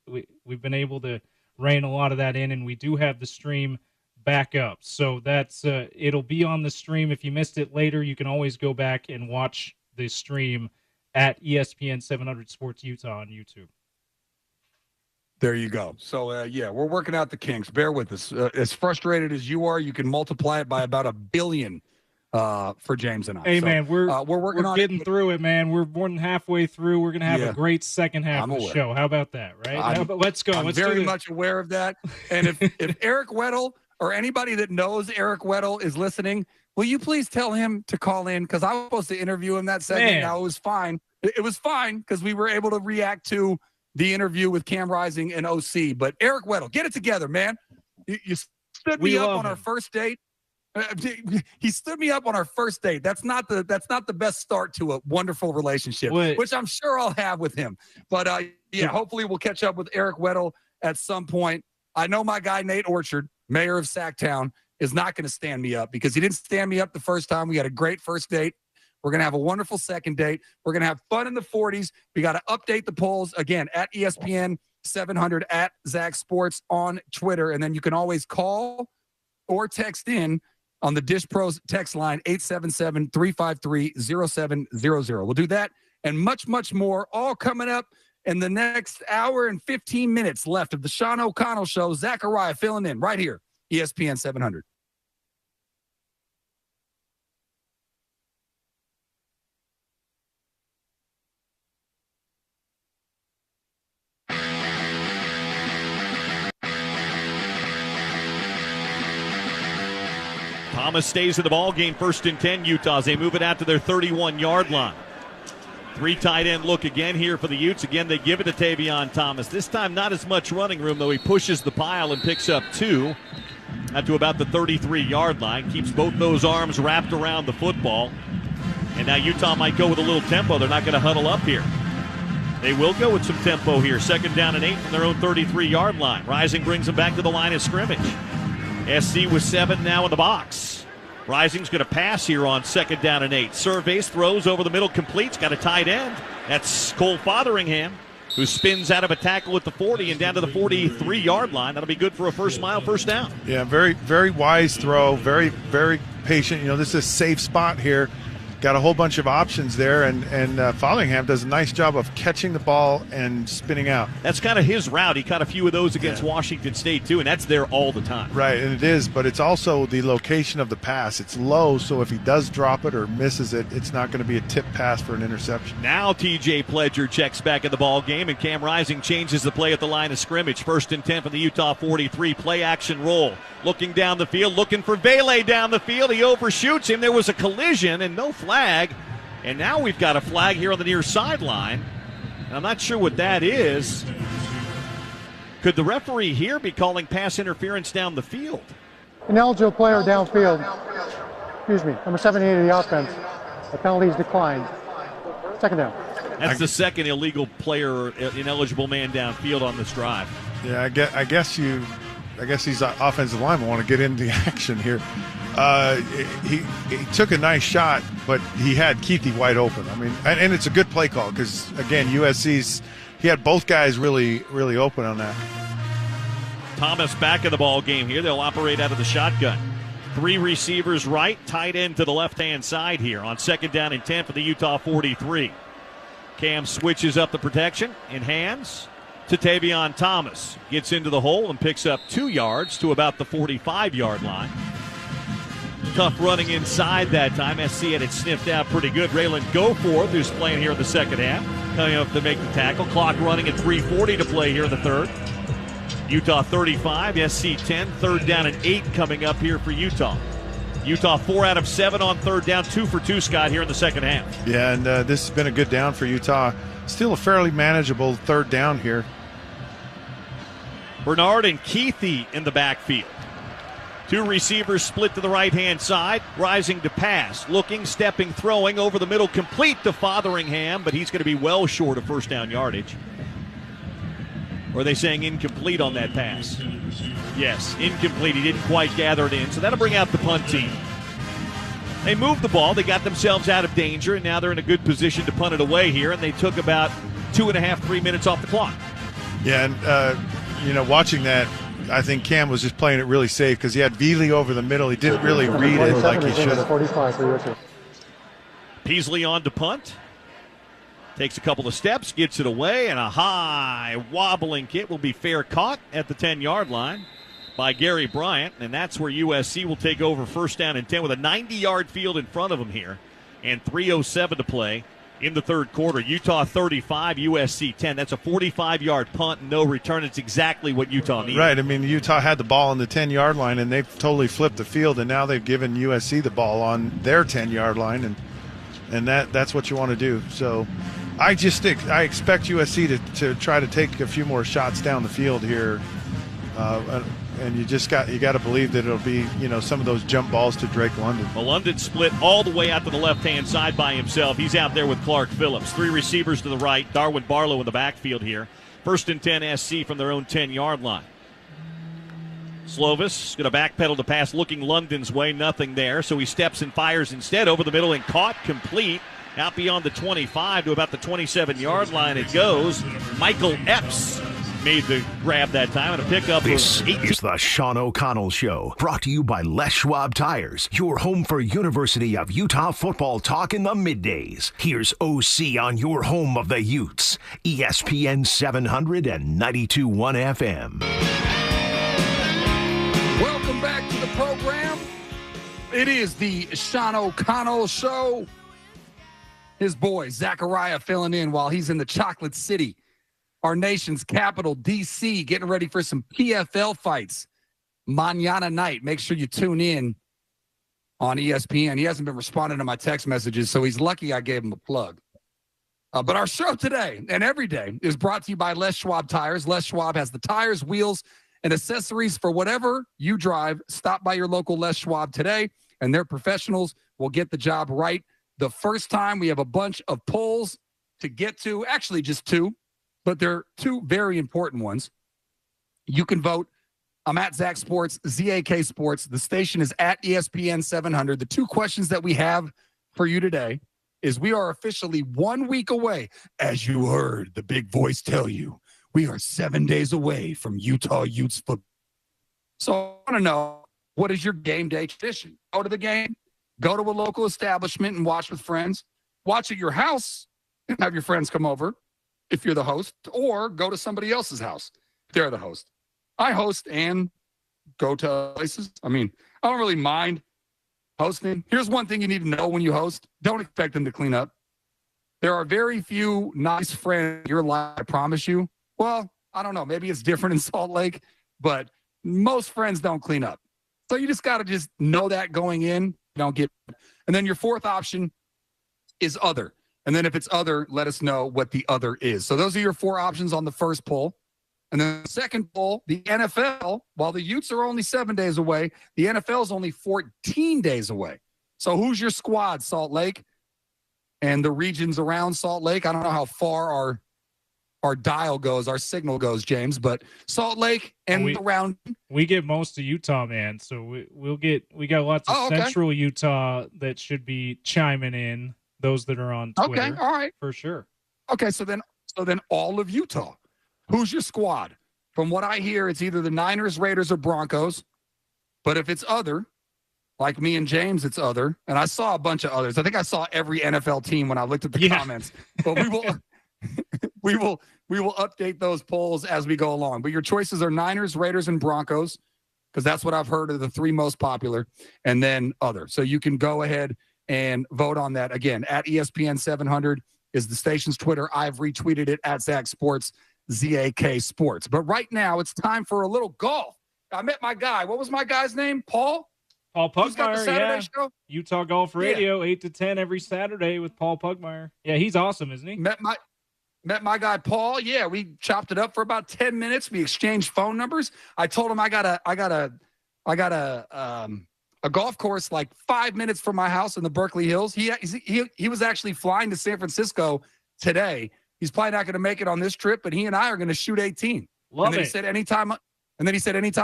been able to rein a lot of that in, and we do have the stream back up. So that's it'll be on the stream. If you missed it later, you can always go back and watch the stream at ESPN 700 Sports Utah on YouTube. There you go. So, we're working out the kinks. Bear with us. As frustrated as you are, you can multiply it by about 1 billion for James and I. Hey, man, we're getting through it, man. We're more than halfway through. We're going to have a great second half of the show. How about that, right? Let's go. I'm very much aware of that. And if Eric Weddle or anybody that knows Eric Weddle is listening, will you please tell him to call in? Because I was supposed to interview him that segment. Man. Now, it was fine. It was fine because we were able to react to the interview with Cam Rising and OC. But Eric Weddle, get it together, man. You stood me up on our first date. He stood me up on our first date. That's not the best start to a wonderful relationship, which I'm sure I'll have with him. But hopefully we'll catch up with Eric Weddle at some point. I know my guy Nate Orchard, mayor of Sacktown, is not going to stand me up because he didn't stand me up the first time. We had a great first date. We're going to have a wonderful second date. We're going to have fun in the 40s. We got to update the polls, again, at ESPN 700, at Zach Sports on Twitter. And then you can always call or text in on the Dish Pros text line, 877-353-0700. We'll do that and much, much more, all coming up in the next hour and 15 minutes left of the Sean O'Connell Show. Zachariah filling in right here, ESPN 700. Thomas stays in the ball game, 1st and 10, Utah. They move it out to their 31-yard line. 3 tight end look again here for the Utes. Again, they give it to Tavion Thomas. This time not as much running room, though. He pushes the pile and picks up 2 out to about the 33-yard line. Keeps both those arms wrapped around the football. And now Utah might go with a little tempo. They're not going to huddle up here. They will go with some tempo here. 2nd down and 8 from their own 33-yard line. Rising brings them back to the line of scrimmage. SC with 7 now in the box. Rising's going to pass here on 2nd down and 8. Surveys, throws over the middle, completes, got a tight end. That's Cole Fotheringham, who spins out of a tackle at the 40 and down to the 43-yard line. That'll be good for a first down. Yeah, very, very wise throw, very, very patient. This is a safe spot here. Got a whole bunch of options there, and Fotheringham does a nice job of catching the ball and spinning out. That's kind of his route. He caught a few of those against Washington State, too, and that's there all the time. Right, and it is, but it's also the location of the pass. It's low, so if he does drop it or misses it, it's not going to be a tip pass for an interception. Now TJ Pledger checks back in the ball game, and Cam Rising changes the play at the line of scrimmage. 1st and 10 from the Utah 43. Play action roll. Looking down the field, looking for Vele down the field. He overshoots him. There was a collision and no flag. And now we've got a flag here on the near sideline. I'm not sure what that is. Could the referee here be calling pass interference down the field? Ineligible player downfield. number 78 of the offense. The penalty is declined. Second down. That's the second illegal player, ineligible man downfield on this drive. Yeah, I guess these offensive linemen want to get into the action here. He took a nice shot, but he had Keithy wide open. I mean, and it's a good play call because, again, USC's he had both guys really, really open on that. Thomas back in the ball game here. They'll operate out of the shotgun. 3 receivers right, tight end to the left-hand side here on 2nd down and 10 for the Utah 43. Cam switches up the protection in hands to Tavion Thomas. Gets into the hole and picks up 2 yards to about the 45-yard line. Tough running inside that time. SC had it sniffed out pretty good. Raylan Goforth, who's playing here in the second half, coming up to make the tackle. Clock running at 3:40 to play here in the third. Utah 35, SC 10. 3rd down and 8 coming up here for Utah. Utah 4 out of 7 on 3rd down, 2 for 2, Scott, here in the second half. Yeah, and this has been a good down for Utah. Still a fairly manageable 3rd down here. Bernard and Keithy in the backfield. 2 receivers split to the right-hand side, rising to pass, looking, stepping, throwing over the middle, complete to Fotheringham, but he's going to be well short of first down yardage. Or are they saying incomplete on that pass? Yes, incomplete. He didn't quite gather it in, so that'll bring out the punt team. They moved the ball. They got themselves out of danger, and now they're in a good position to punt it away here, and they took about 2.5, 3 minutes off the clock. Yeah, and, watching that, I think Cam was just playing it really safe because he had Veely over the middle. He didn't really read it like he should have. Peasley on to punt. Takes a couple of steps, gets it away, and a high wobbling kick will be fair caught at the 10-yard line by Gary Bryant, and that's where USC will take over 1st down and 10 with a 90-yard field in front of them here and 3:07 to play in the third quarter. Utah 35, USC 10. That's a 45-yard punt, no return. It's exactly what Utah needed. Right. I mean, Utah had the ball on the 10-yard line, and they've totally flipped the field, and now they've given USC the ball on their 10-yard line, and that's what you want to do. So I expect USC to try to take a few more shots down the field here, and you got to believe that it'll be some of those jump balls to Drake London. Well, London split all the way out to the left-hand side by himself. He's out there with Clark Phillips. 3 receivers to the right. Darwin Barlow in the backfield here. 1st and 10 SC from their own 10-yard line. Slovis going to backpedal to pass, looking London's way. Nothing there, so he steps and fires instead over the middle and caught complete. Out beyond the 25 to about the 27-yard line it goes. Michael Epps made the grab that time and a pickup. This is the Sean O'Connell Show, brought to you by Les Schwab Tires, your home for University of Utah football talk in the middays. Here's OC on your home of the Utes, ESPN 700 and 92.1 FM. Welcome back to the program. It is the Sean O'Connell Show. His boy, Zachariah, filling in while he's in the Chocolate City, our nation's capital, D.C., getting ready for some PFL fights. Mañana night. Make sure you tune in on ESPN. He hasn't been responding to my text messages, so he's lucky I gave him a plug. But our show today and every day is brought to you by Les Schwab Tires. Les Schwab has the tires, wheels, and accessories for whatever you drive. Stop by your local Les Schwab today, and their professionals will get the job right the first time. We have a bunch of polls to get to, actually just 2, but they're 2 very important ones. You can vote. I'm at Zach Sports, ZAK Sports. The station is at ESPN 700. The 2 questions that we have for you today is we are officially 1 week away. As you heard the big voice tell you, we are 7 days away from Utah Utes football. So I want to know, what is your game day tradition? Go to the game. Go to a local establishment and watch with friends. Watch at your house and have your friends come over if you're the host, or go to somebody else's house if they're the host. I host and go to places. I mean, I don't really mind hosting. Here's one thing you need to know when you host. Don't expect them to clean up. There are very few nice friends in your life, I promise you. Well, I don't know. Maybe it's different in Salt Lake, but most friends don't clean up. So you just got to just know that going in. Don't get. And then your 4th option is other. And then if it's other, let us know what the other is. So those are your 4 options on the first poll. And then the second poll, the NFL, while the Utes are only 7 days away, the NFL is only 14 days away. So who's your squad, Salt Lake? And the regions around Salt Lake? I don't know how far our dial goes, our signal goes, James, but Salt Lake and around. We get most of Utah, man. So we got lots of Central Utah that should be chiming in. Those that are on Twitter. Okay, all right. For sure. Okay, so then all of Utah. Who's your squad? From what I hear, it's either the Niners, Raiders, or Broncos. But if it's other, like me and James, it's other. And I saw a bunch of others. I think I saw every NFL team when I looked at the comments. But we will update those polls as we go along. But your choices are Niners, Raiders, and Broncos, because that's what I've heard are the three most popular, and then other. So you can go ahead and vote on that. Again, at ESPN 700 is the station's Twitter. I've retweeted it at Zach Sports, ZAK Sports. But right now, it's time for a little golf. I met my guy. What was my guy's name? Paul Pugmire, Saturday show? Utah Golf Radio, 8 to 10 every Saturday with Paul Pugmire. Yeah, he's awesome, isn't he? Met my guy Paul. Yeah, we chopped it up for about 10 minutes. We exchanged phone numbers. I told him I got a golf course like 5 minutes from my house in the Berkeley Hills. He was actually flying to San Francisco today. He's probably not going to make it on this trip, but he and I are going to shoot 18. Love it. He said anytime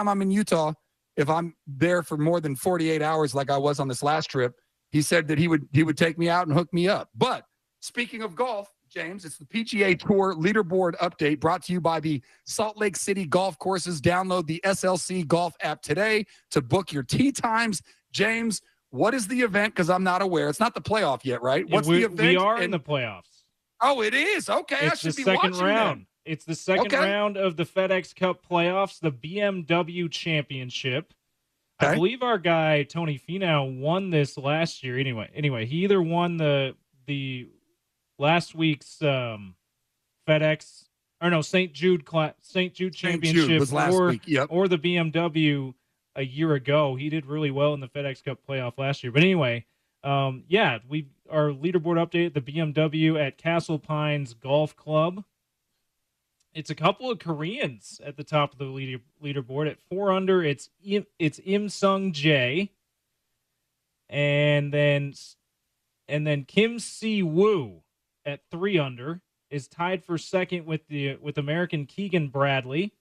I'm in Utah, if I'm there for more than 48 hours like I was on this last trip, he said that he would take me out and hook me up. But speaking of golf, James, it's the PGA Tour leaderboard update brought to you by the Salt Lake City Golf Courses. Download the SLC Golf app today to book your tee times. James, what is the event? Because I'm not aware. It's not the playoff yet, right? What's the event? We are in the playoffs. Oh, it is? Okay, I should be watching that. It's the second round. It's the second round of the FedEx Cup playoffs, the BMW Championship. Okay. I believe our guy, Tony Finau, won this last year. Anyway, he either won the last week's FedEx St. Jude Championship or the BMW a year ago. He did really well in the FedEx Cup playoff last year. But anyway, our leaderboard update, the BMW at Castle Pines Golf Club. It's a couple of Koreans at the top of the leaderboard. At 4 under, it's Im Sung Jae, and then Kim Si Woo at 3 under is tied for second with American Keegan Bradley.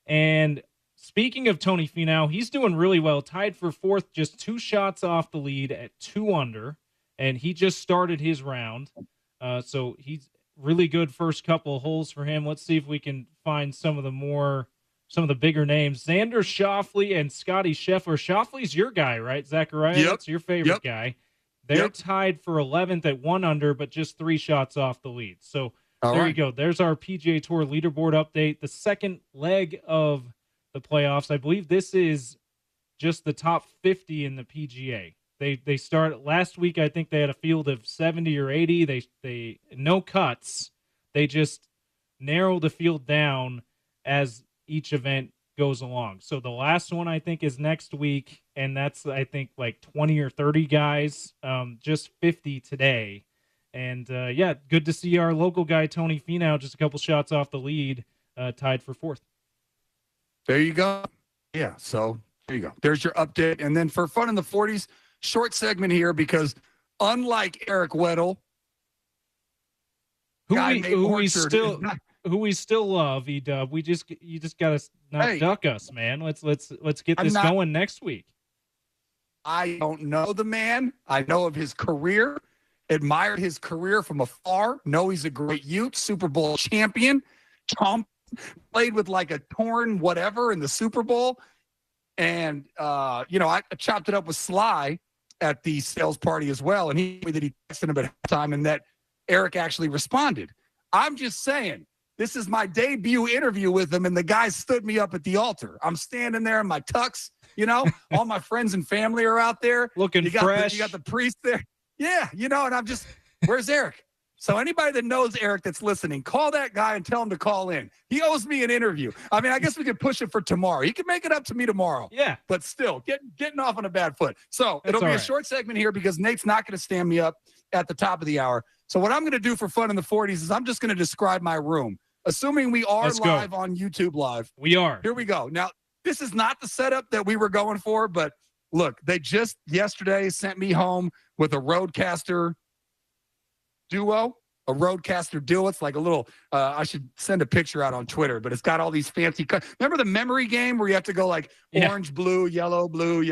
And speaking of Tony Finau, he's doing really well, tied for fourth, just 2 shots off the lead at 2 under, and he just started his round. So he's really good first couple of holes for him. Let's see if we can find some of the bigger names. Xander Schauffele and Scotty Scheffler. Schauffele's your guy, right, Zachariah? Yep. That's your favorite guy. They're tied for 11th at 1 under, but just 3 shots off the lead. So you go. There's our PGA Tour leaderboard update. The second leg of the playoffs. I believe this is just the top 50 in the PGA. They start last week. I think they had a field of 70 or 80. They no cuts. They just narrow the field down as each event goes along. So the last one I think is next week, and that's I think like 20 or 30 guys. Just 50 today, and good to see our local guy Tony Finau just a couple shots off the lead, tied for fourth. There you go. Yeah. So there you go. There's your update, and then for Fun in the 40s. Short segment here because unlike Eric Weddle, who we still love, E-Dub, you just gotta not duck us, man. Let's get this going next week. I don't know the man. I know of his career, admired his career from afar, know he's a great Ute, Super Bowl champion, played with like a torn whatever in the Super Bowl. And, I chopped it up with Sly at the sales party as well. And he told me that he texted him at halftime and that Eric actually responded. I'm just saying, this is my debut interview with him. And the guy stood me up at the altar. I'm standing there in my tux, all my friends and family are out there. Looking fresh. You got the priest there. Yeah. And I'm just, where's Eric? So anybody that knows Eric that's listening, call that guy and tell him to call in. He owes me an interview. I mean, I guess we could push it for tomorrow. He can make it up to me tomorrow. Yeah. But still, getting off on a bad foot. So it'll be a short segment here because Nate's not going to stand me up at the top of the hour. So what I'm going to do for Fun in the 40s is I'm just going to describe my room. Assuming we are live on YouTube Live. We are. Here we go. Now, this is not the setup that we were going for, but Look, they just yesterday sent me home with a Roadcaster Duo. A Roadcaster Duo. It's like a little, I should send a picture out on Twitter, but it's got all these fancy colors. Remember the memory game where you have to go like orange, blue, yellow, blue,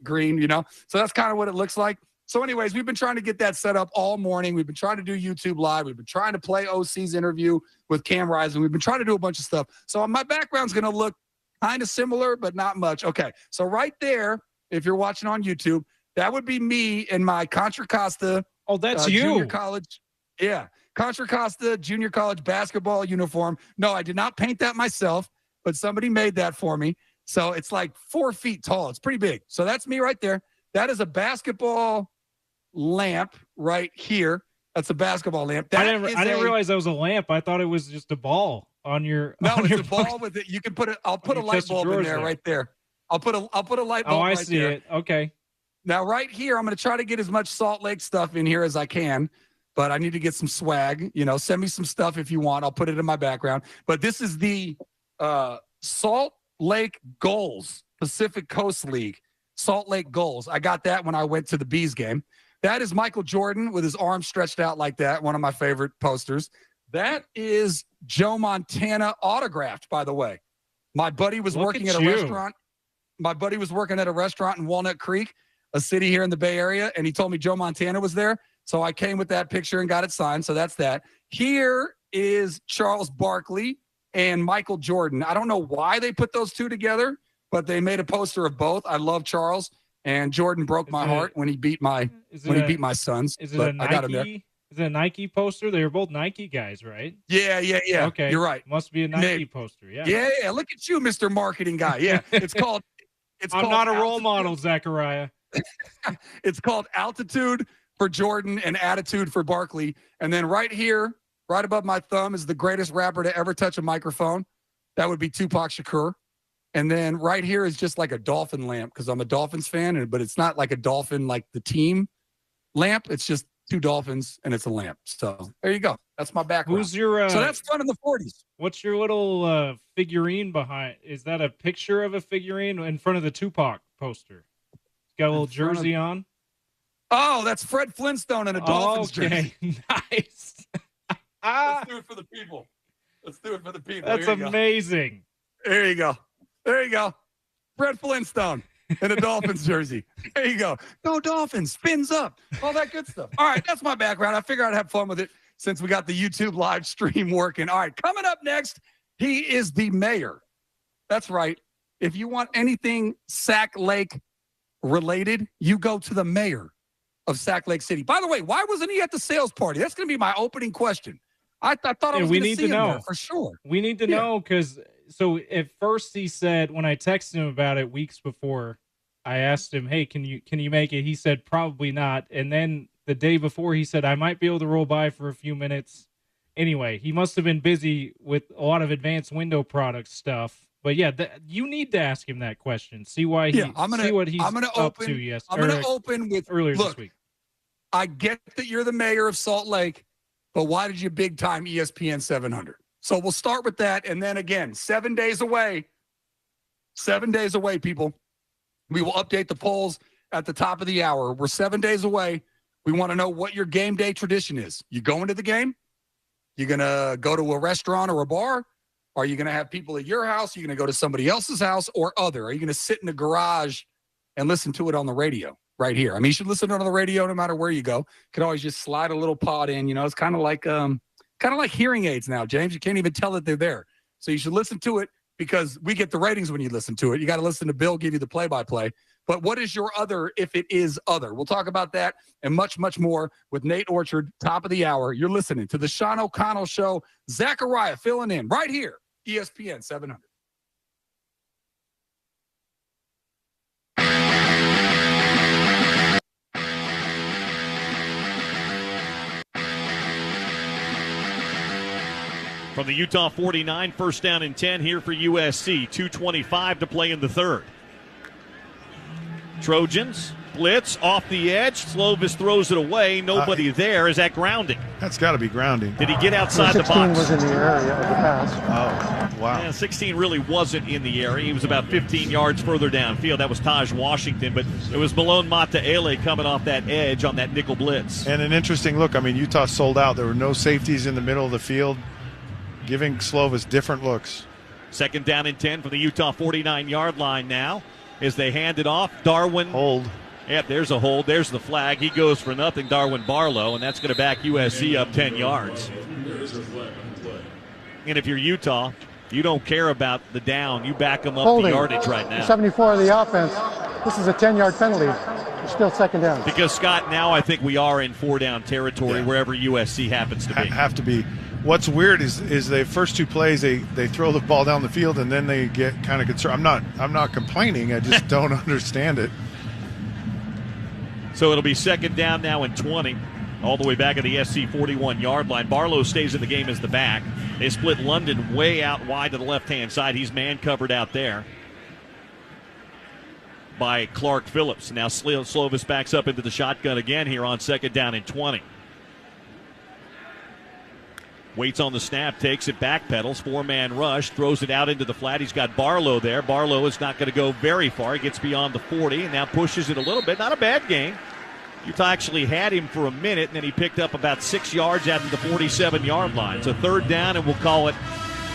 green, you know? So that's kind of what it looks like. So anyways, we've been trying to get that set up all morning. We've been trying to do YouTube Live. We've been trying to play OC's interview with Cam Rising. We've been trying to do a bunch of stuff. So my background's going to look kind of similar, but not much. Okay, so right there, if you're watching on YouTube, that would be me in my Contra Costa. Oh, that's you. Junior college. Yeah. Contra Costa junior college basketball uniform. No, I did not paint that myself, but somebody made that for me. So it's like 4 feet tall. It's pretty big. So that's me right there. That is a basketball lamp right here. That's a basketball lamp. I didn't realize that was a lamp. I thought it was just a ball on your. No, on it's your a ball with it. You can put it. I'll put a light bulb in there right there. I'll put a light bulb. Oh, I right see there. it. Okay. Now right here, I'm going to try to get as much Salt Lake stuff in here as I can. But I need to get some swag. You know, send me some stuff if you want. I'll put it in my background. But this is the Salt Lake Gulls, Pacific Coast League. Salt Lake Gulls. I got that when I went to the Bees game. That is Michael Jordan with his arms stretched out like that. One of my favorite posters. That is Joe Montana autographed, by the way. My buddy was working at a restaurant. My buddy was working at a restaurant in Walnut Creek, a city here in the Bay Area, and he told me Joe Montana was there. So I came with that picture and got it signed. So that's that. Here is Charles Barkley and Michael Jordan. I don't know why they put those two together, but they made a poster of both. I love Charles, and Jordan broke my heart when he beat my my sons. Is it a Nike? Is it a Nike poster? They were both Nike guys, right? Yeah. Okay, you're right. Must be a Nike poster. Yeah. Yeah. Look at you, Mr. Marketing guy. Yeah, it's called. I'm not a role model, Zachariah. It's called Altitude for Jordan and Attitude for Barkley. And then right here, right above my thumb, is the greatest rapper to ever touch a microphone. That would be Tupac Shakur. And then right here is just like a dolphin lamp because I'm a Dolphins fan, but it's not like a dolphin like the team lamp. It's just two dolphins and it's a lamp. So there you go. That's my background. Who's your? So that's fun in the 40s. What's your little figurine behind? Is that a picture of a figurine in front of the Tupac poster? Got a little jersey on. Oh, that's Fred Flintstone in a Dolphins jersey. Nice. Let's do it for the people. That's amazing. There you go. Fred Flintstone in a Dolphins jersey. There you go. Go Dolphins. Spins up. All that good stuff. All right, that's my background. I figured I'd have fun with it since we got the YouTube live stream working. All right, coming up next, he is the mayor. That's right. If you want anything Sac Lake related, you go to the mayor of Sac Lake City. By the way, why wasn't he at the sales party? That's going to be my opening question. I thought I was going to see him there for sure. We need to know because so at first he said when I texted him about it weeks before, I asked him, "Hey, can you make it?" He said probably not. And then the day before he said I might be able to roll by for a few minutes. Anyway, he must have been busy with a lot of advanced window product stuff. But yeah, you need to ask him that question. See why see what he's up to. Yes, I'm going to open with earlier this week. I get that you're the mayor of Salt Lake, but why did you big time ESPN 700? So we'll start with that. And then again, 7 days away. 7 days away, people. We will update the polls at the top of the hour. We're 7 days away. We want to know what your game day tradition is. You going to the game? You going to go to a restaurant or a bar? Are you going to have people at your house? Are you going to go to somebody else's house or other? Are you going to sit in the garage and listen to it on the radio right here? I mean, you should listen to it on the radio no matter where you go. You can always just slide a little pod in. You know, it's kind of like hearing aids now, James. You can't even tell that they're there. So you should listen to it because we get the ratings when you listen to it. You got to listen to Bill give you the play-by-play. But what is your other if it is other? We'll talk about that and much, much more with Nate Orchard, top of the hour. You're listening to the Sean O'Connell Show. Zachariah filling in right here, ESPN 700. From the Utah 49, first down and 10 here for USC. 2:25 to play in the third. Trojans Blitz off the edge. Slovis throws it away. Nobody there. Is that grounding? That's got to be grounding. Did he get outside the 16 box? was in the area of the pass. Oh, wow. Yeah, 16 really wasn't in the area. He was about 15 yards further downfield. That was Taj Washington, but it was Malone Mataele coming off that edge on that nickel blitz. And an interesting look. I mean, Utah sold out. There were no safeties in the middle of the field, giving Slovis different looks. 2nd down and 10 from the Utah 49-yard line now as they hand it off. Darwin. Hold. Yep, there's a hold. There's the flag. He goes for nothing, Darwin Barlow, and that's going to back USC up 10 yards. And if you're Utah, you don't care about the down. You back them up Holding. the yardage right now. 74 of the offense. This is a 10-yard penalty. It's still 2nd down. Because, Scott, now I think we are in 4-down territory wherever USC happens to be. Have to be. What's weird is the first 2 plays they throw the ball down the field and then they get kind of concerned. I'm not complaining. I just don't understand it. So it'll be 2nd down now and 20, all the way back at the SC 41-yard line. Barlow stays in the game as the back. They split London way out wide to the left-hand side. He's man-covered out there by Clark Phillips. Now Slovis backs up into the shotgun again here on 2nd down and 20. Waits on the snap, takes it, backpedals, 4-man rush, throws it out into the flat. He's got Barlow there. Barlow is not going to go very far. He gets beyond the 40 and now pushes it a little bit. Not a bad game. Utah actually had him for a minute, and then he picked up about 6 yards after the 47-yard line. So 3rd down, and we'll call it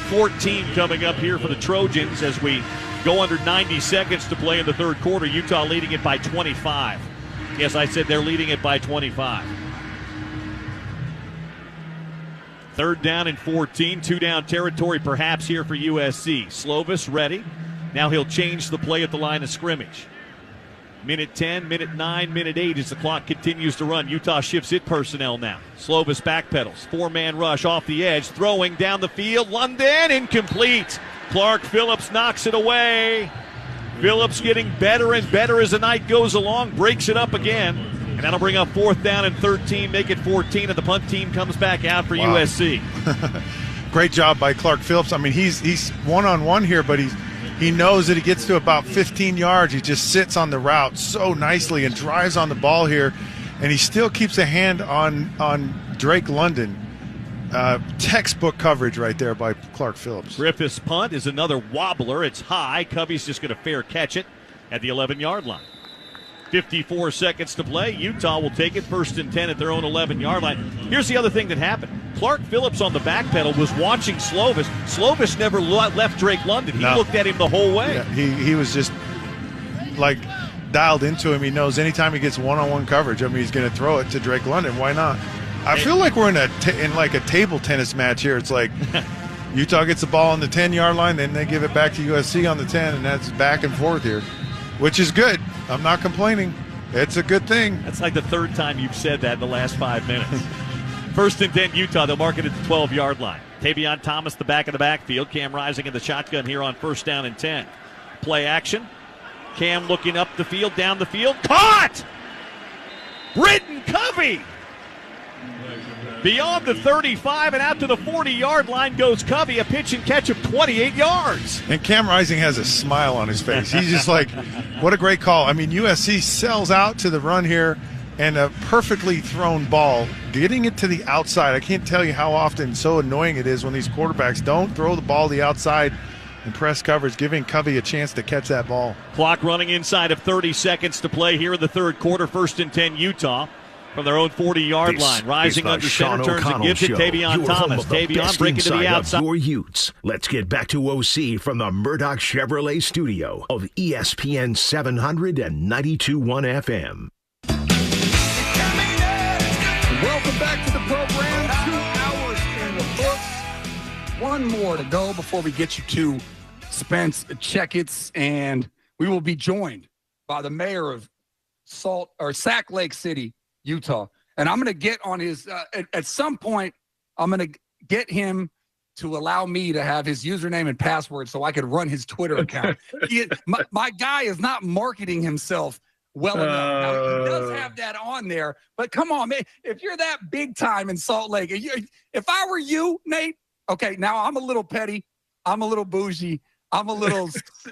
14 coming up here for the Trojans as we go under 90 seconds to play in the 3rd quarter. Utah leading it by 25. Yes, I said they're leading it by 25. 3rd down and 14, 2-down territory perhaps here for USC. Slovis ready. Now he'll change the play at the line of scrimmage. Minute 10, minute 9, minute 8 as the clock continues to run. Utah shifts it personnel now. Slovis backpedals. 4-man rush off the edge. Throwing down the field. London incomplete. Clark Phillips knocks it away. Phillips getting better and better as the night goes along. Breaks it up again. And that'll bring up 4th down and 13. Make it 14. And the punt team comes back out for USC. Great job by Clark Phillips. I mean, he's one-on-one here, but he knows that he gets to about 15 yards. He just sits on the route so nicely and drives on the ball here. And he still keeps a hand on Drake London. Textbook coverage right there by Clark Phillips. Griffith's punt is another wobbler. It's high. Covey's just going to fair catch it at the 11-yard line. 54 seconds to play. Utah will take it 1st and 10 at their own 11-yard line. Here's the other thing that happened. Clark Phillips on the back pedal was watching Slovis. Slovis never left Drake London. He looked at him the whole way. Yeah, he was just like dialed into him. He knows anytime he gets one-on-one coverage, I mean, he's going to throw it to Drake London. Why not? I feel like we're in a table tennis match here. It's like Utah gets the ball on the 10-yard line, then they give it back to USC on the 10, and that's back and forth here, which is good. I'm not complaining. It's a good thing. That's like the 3rd time you've said that in the last 5 minutes. 1st and 10 Utah. They'll mark it at the 12-yard line. Tavion Thomas, the back of the backfield. Cam Rising in the shotgun here on 1st down and 10. Play action. Cam looking up the field, down the field. Caught! Britton Covey! Beyond the 35 and out to the 40-yard line goes Covey, a pitch and catch of 28 yards. And Cam Rising has a smile on his face. He's just like, what a great call. I mean, USC sells out to the run here, and a perfectly thrown ball, getting it to the outside. I can't tell you how often so annoying it is when these quarterbacks don't throw the ball to the outside and press coverage, giving Covey a chance to catch that ball. Clock running inside of 30 seconds to play here in the 3rd quarter. 1st and 10 Utah. From their own 40-yard line. Rising under center, turns and gives it Tavion Thomas. Tavion breaking to the outside. Your Utes. Let's get back to OC from the Murdoch Chevrolet studio of ESPN 700 and 92.1 FM. Welcome back to the program. 2 hours in the books. One more to go before we get you to Spence Checketts, and we will be joined by the mayor of Sac Lake City, Utah. And I'm going to get on his, at some point, I'm going to get him to allow me to have his username and password so I could run his Twitter account. My guy is not marketing himself well enough. Now, he does have that on there, but come on, man. If you're that big time in Salt Lake, if I were you, Nate, okay, now I'm a little petty. I'm a little bougie. I'm a little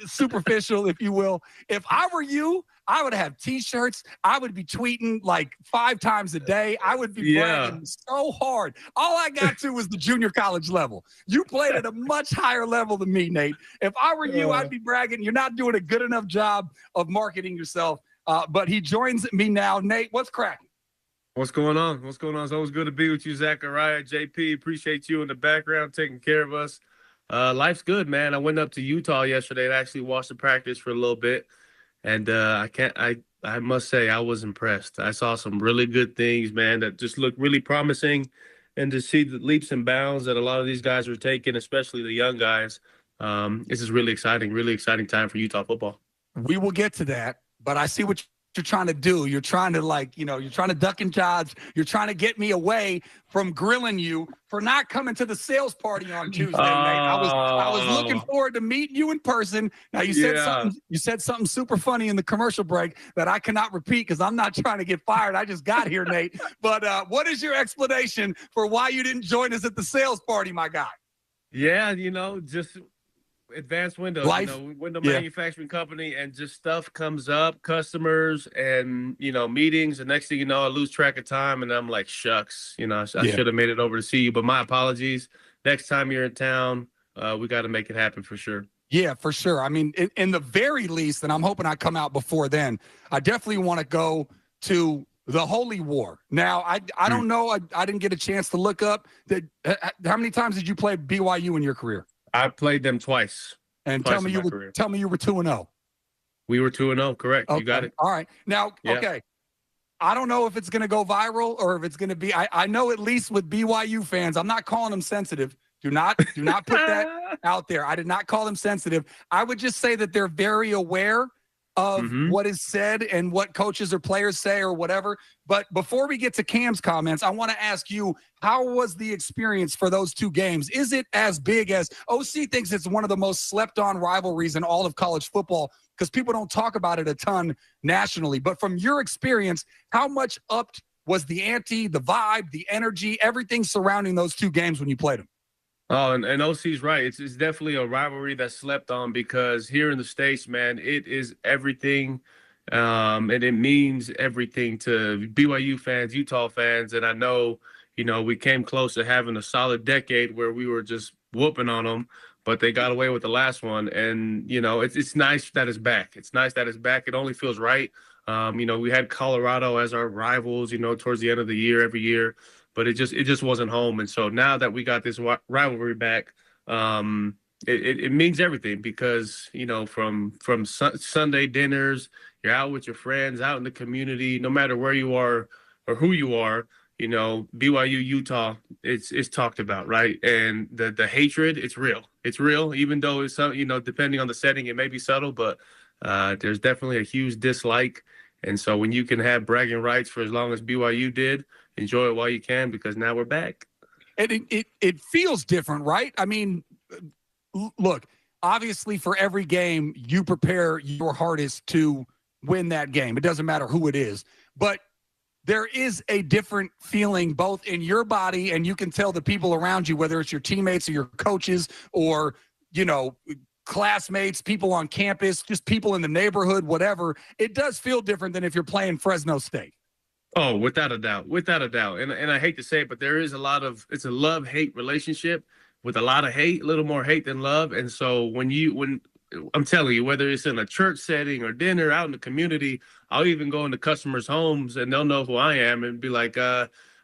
superficial, if you will. If I were you, I would have T-shirts. I would be tweeting like 5 times a day. I would be bragging so hard. All I got to was the junior college level. You played at a much higher level than me, Nate. If I were you, I'd be bragging. You're not doing a good enough job of marketing yourself. But he joins me now. Nate, what's cracking? What's going on? What's going on? It's always good to be with you, Zachariah, JP. Appreciate you in the background taking care of us. Life's good, man. I went up to Utah yesterday and actually watched the practice for a little bit. And I must say I was impressed. I saw some really good things, man, that just looked really promising. And to see the leaps and bounds that a lot of these guys are taking, especially the young guys, this is really exciting time for Utah football. We will get to that, but I see what you're trying to do. You're trying to you're trying to duck and dodge. You're trying to get me away from grilling you for not coming to the sales party on Tuesday, Nate. I was looking forward to meeting you in person. Now you said something super funny in the commercial break that I cannot repeat because I'm not trying to get fired. I just got here, Nate. But what is your explanation for why you didn't join us at the sales party, my guy? Yeah, just advanced windows, window manufacturing company, and just stuff comes up, customers and, meetings. The next thing you know, I lose track of time and I'm like, shucks, I should have made it over to see you, but my apologies. Next time you're in town, we got to make it happen for sure. Yeah, for sure. I mean, in the very least, and I'm hoping I come out before then, I definitely want to go to the Holy War. Now, I don't know. I didn't get a chance to look up that. How many times did you play BYU in your career? I played them twice. And tell me you were 2-0. We were 2-0, correct. Okay. You got it. All right. Now, okay. I don't know if it's going to go viral or if it's going to be I know at least with BYU fans, I'm not calling them sensitive. Do not put that out there. I did not call them sensitive. I would just say that they're very aware of what is said and what coaches or players say or whatever. But before we get to Cam's comments, I want to ask you, how was the experience for those 2 games? Is it as big as OC thinks it's one of the most slept on rivalries in all of college football because people don't talk about it a ton nationally? But from your experience, how much upped was the ante, the vibe, the energy, everything surrounding those 2 games when you played them? Oh, and OC's right. It's definitely a rivalry that's slept on because here in the States, man, it is everything. And it means everything to BYU fans, Utah fans. And I know, we came close to having a solid decade where we were just whooping on them, but they got away with the last one. And, it's nice that it's back. It's nice that it's back. It only feels right. We had Colorado as our rivals, towards the end of the year, every year. But it just wasn't home. And so now that we got this rivalry back, it means everything because, from Sunday dinners, you're out with your friends, out in the community, no matter where you are or who you are, BYU, Utah, it's talked about, right? And the hatred, it's real. It's real, even though it's, depending on the setting, it may be subtle, but there's definitely a huge dislike. And so when you can have bragging rights for as long as BYU did, enjoy it while you can because now we're back. And it feels different, right? I mean, look, obviously for every game, you prepare your hardest to win that game. It doesn't matter who it is. But there is a different feeling both in your body and you can tell the people around you, whether it's your teammates or your coaches or, classmates, people on campus, just people in the neighborhood, whatever. It does feel different than if you're playing Fresno State. Oh, without a doubt. And I hate to say it, but there is it's a love-hate relationship with a lot of hate, a little more hate than love. And so when I'm telling you, whether it's in a church setting or dinner out in the community, I'll even go into customers' homes and they'll know who I am and be like,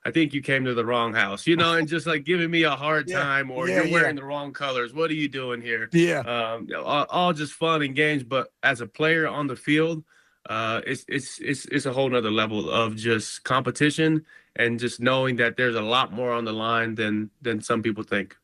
I think you came to the wrong house, and just like giving me a hard time or you're wearing the wrong colors. What are you doing here? Yeah. All just fun and games. But as a player on the field, it's a whole nother level of just competition and just knowing that there's a lot more on the line than some people think.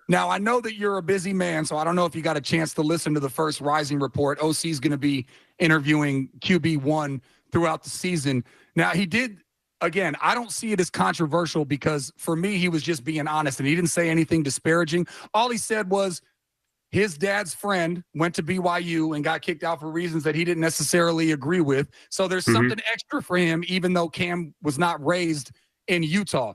Now, I know that you're a busy man, so I don't know if you got a chance to listen to the first Rising Report. OC is going to be interviewing QB1 throughout the season. Now, he did, again, I don't see it as controversial because for me, he was just being honest and he didn't say anything disparaging. All he said was his dad's friend went to BYU and got kicked out for reasons that he didn't necessarily agree with. So there's something extra for him, even though Cam was not raised in Utah.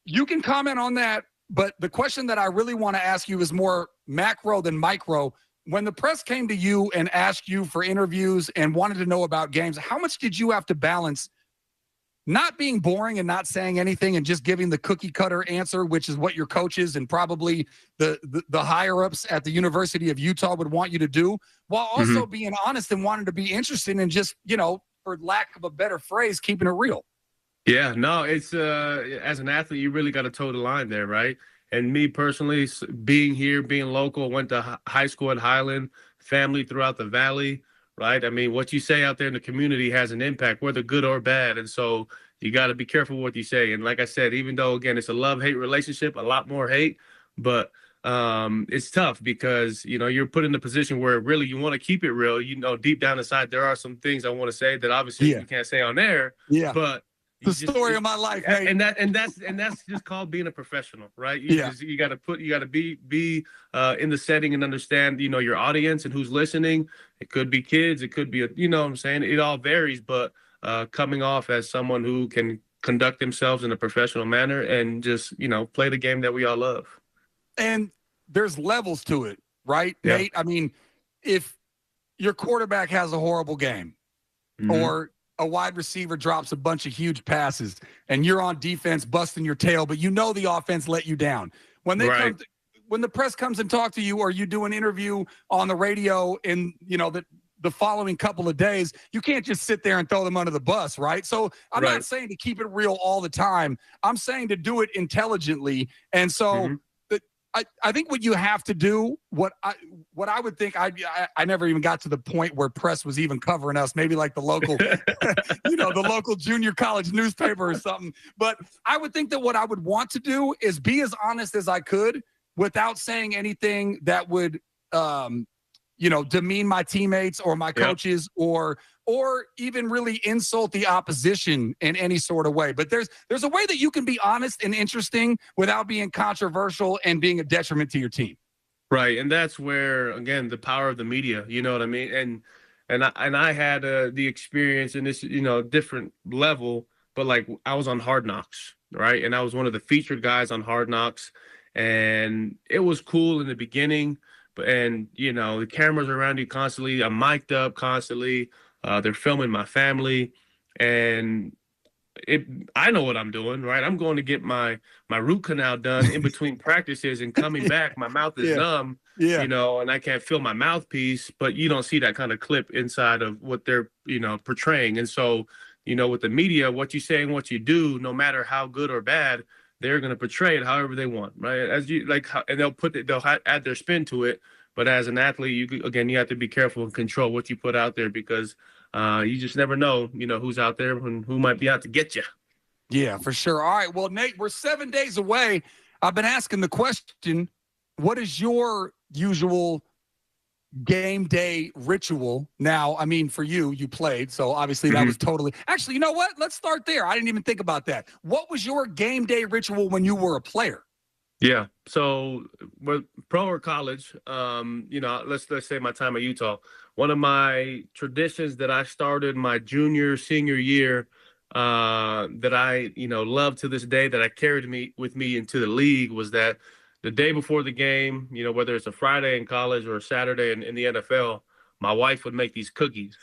You can comment on that, but the question that I really want to ask you is more macro than micro. when the press came to you and asked you for interviews and wanted to know about games, how much did you have to balance not being boring and not saying anything and just giving the cookie cutter answer, which is what your coaches and probably the higher ups at the University of Utah would want you to do, while also being honest and wanting to be interesting and just, for lack of a better phrase, keeping it real? Yeah, no, it's as an athlete, you really got to toe the line there, right? And me personally, being here, being local, went to high school at Highland, family throughout the valley, right? I mean, what you say out there in the community has an impact, whether good or bad. And so you got to be careful what you say. And like I said, even though, again, it's a love-hate relationship, a lot more hate, but it's tough because, you're put in a position where really you want to keep it real. Deep down inside, there are some things I want to say that obviously you can't say on air, but the story of my life, mate. And that's just called being a professional, right? You got to be in the setting and understand, your audience and who's listening. It could be kids, it could be what I'm saying? It all varies, but coming off as someone who can conduct themselves in a professional manner and just, play the game that we all love. And there's levels to it, right, Nate? I mean, if your quarterback has a horrible game or a wide receiver drops a bunch of huge passes and you're on defense busting your tail, but the offense let you down. When they when the press comes and talk to you, or you do an interview on the radio in, the following couple of days, you can't just sit there and throw them under the bus, right? So I'm not saying to keep it real all the time. I'm saying to do it intelligently. And so I think what you have to do, what I would think, I never even got to the point where press was even covering us, maybe like the local, the local junior college newspaper or something. But I would think that what I would want to do is be as honest as I could without saying anything that would, demean my teammates or my coaches or even really insult the opposition in any sort of way. But there's a way that you can be honest and interesting without being controversial and being a detriment to your team. Right. And that's where, again, the power of the media, you know what I mean? And I had the experience in this, different level, but like I was on Hard Knocks, right? And I was one of the featured guys on Hard Knocks, and it was cool in the beginning. And, the cameras are around you constantly. I'm mic'd up constantly. They're filming my family. And I know what I'm doing, right? I'm going to get my root canal done in between practices, and coming back, my mouth is numb, and I can't feel my mouthpiece. But you don't see that kind of clip inside of what they're, portraying. And so, with the media, what you say and what you do, no matter how good or bad, they're going to portray it however they want, right? And they'll add their spin to it. But as an athlete, you have to be careful and control what you put out there, because you just never know, who's out there and who might be out to get you. Yeah, for sure. All right. Well, Nate, we're 7 days away. I've been asking the question, what is your usual game day ritual? Now, I mean, for you played, so obviously that was totally – actually, you know what? Let's start there. I didn't even think about that. What was your game day ritual when you were a player? Yeah. So, pro or college, let's say my time at Utah. One of my traditions that I started my senior year that I, love to this day, that I carried with me into the league, was that the day before the game, whether it's a Friday in college or a Saturday in the NFL, my wife would make these cookies.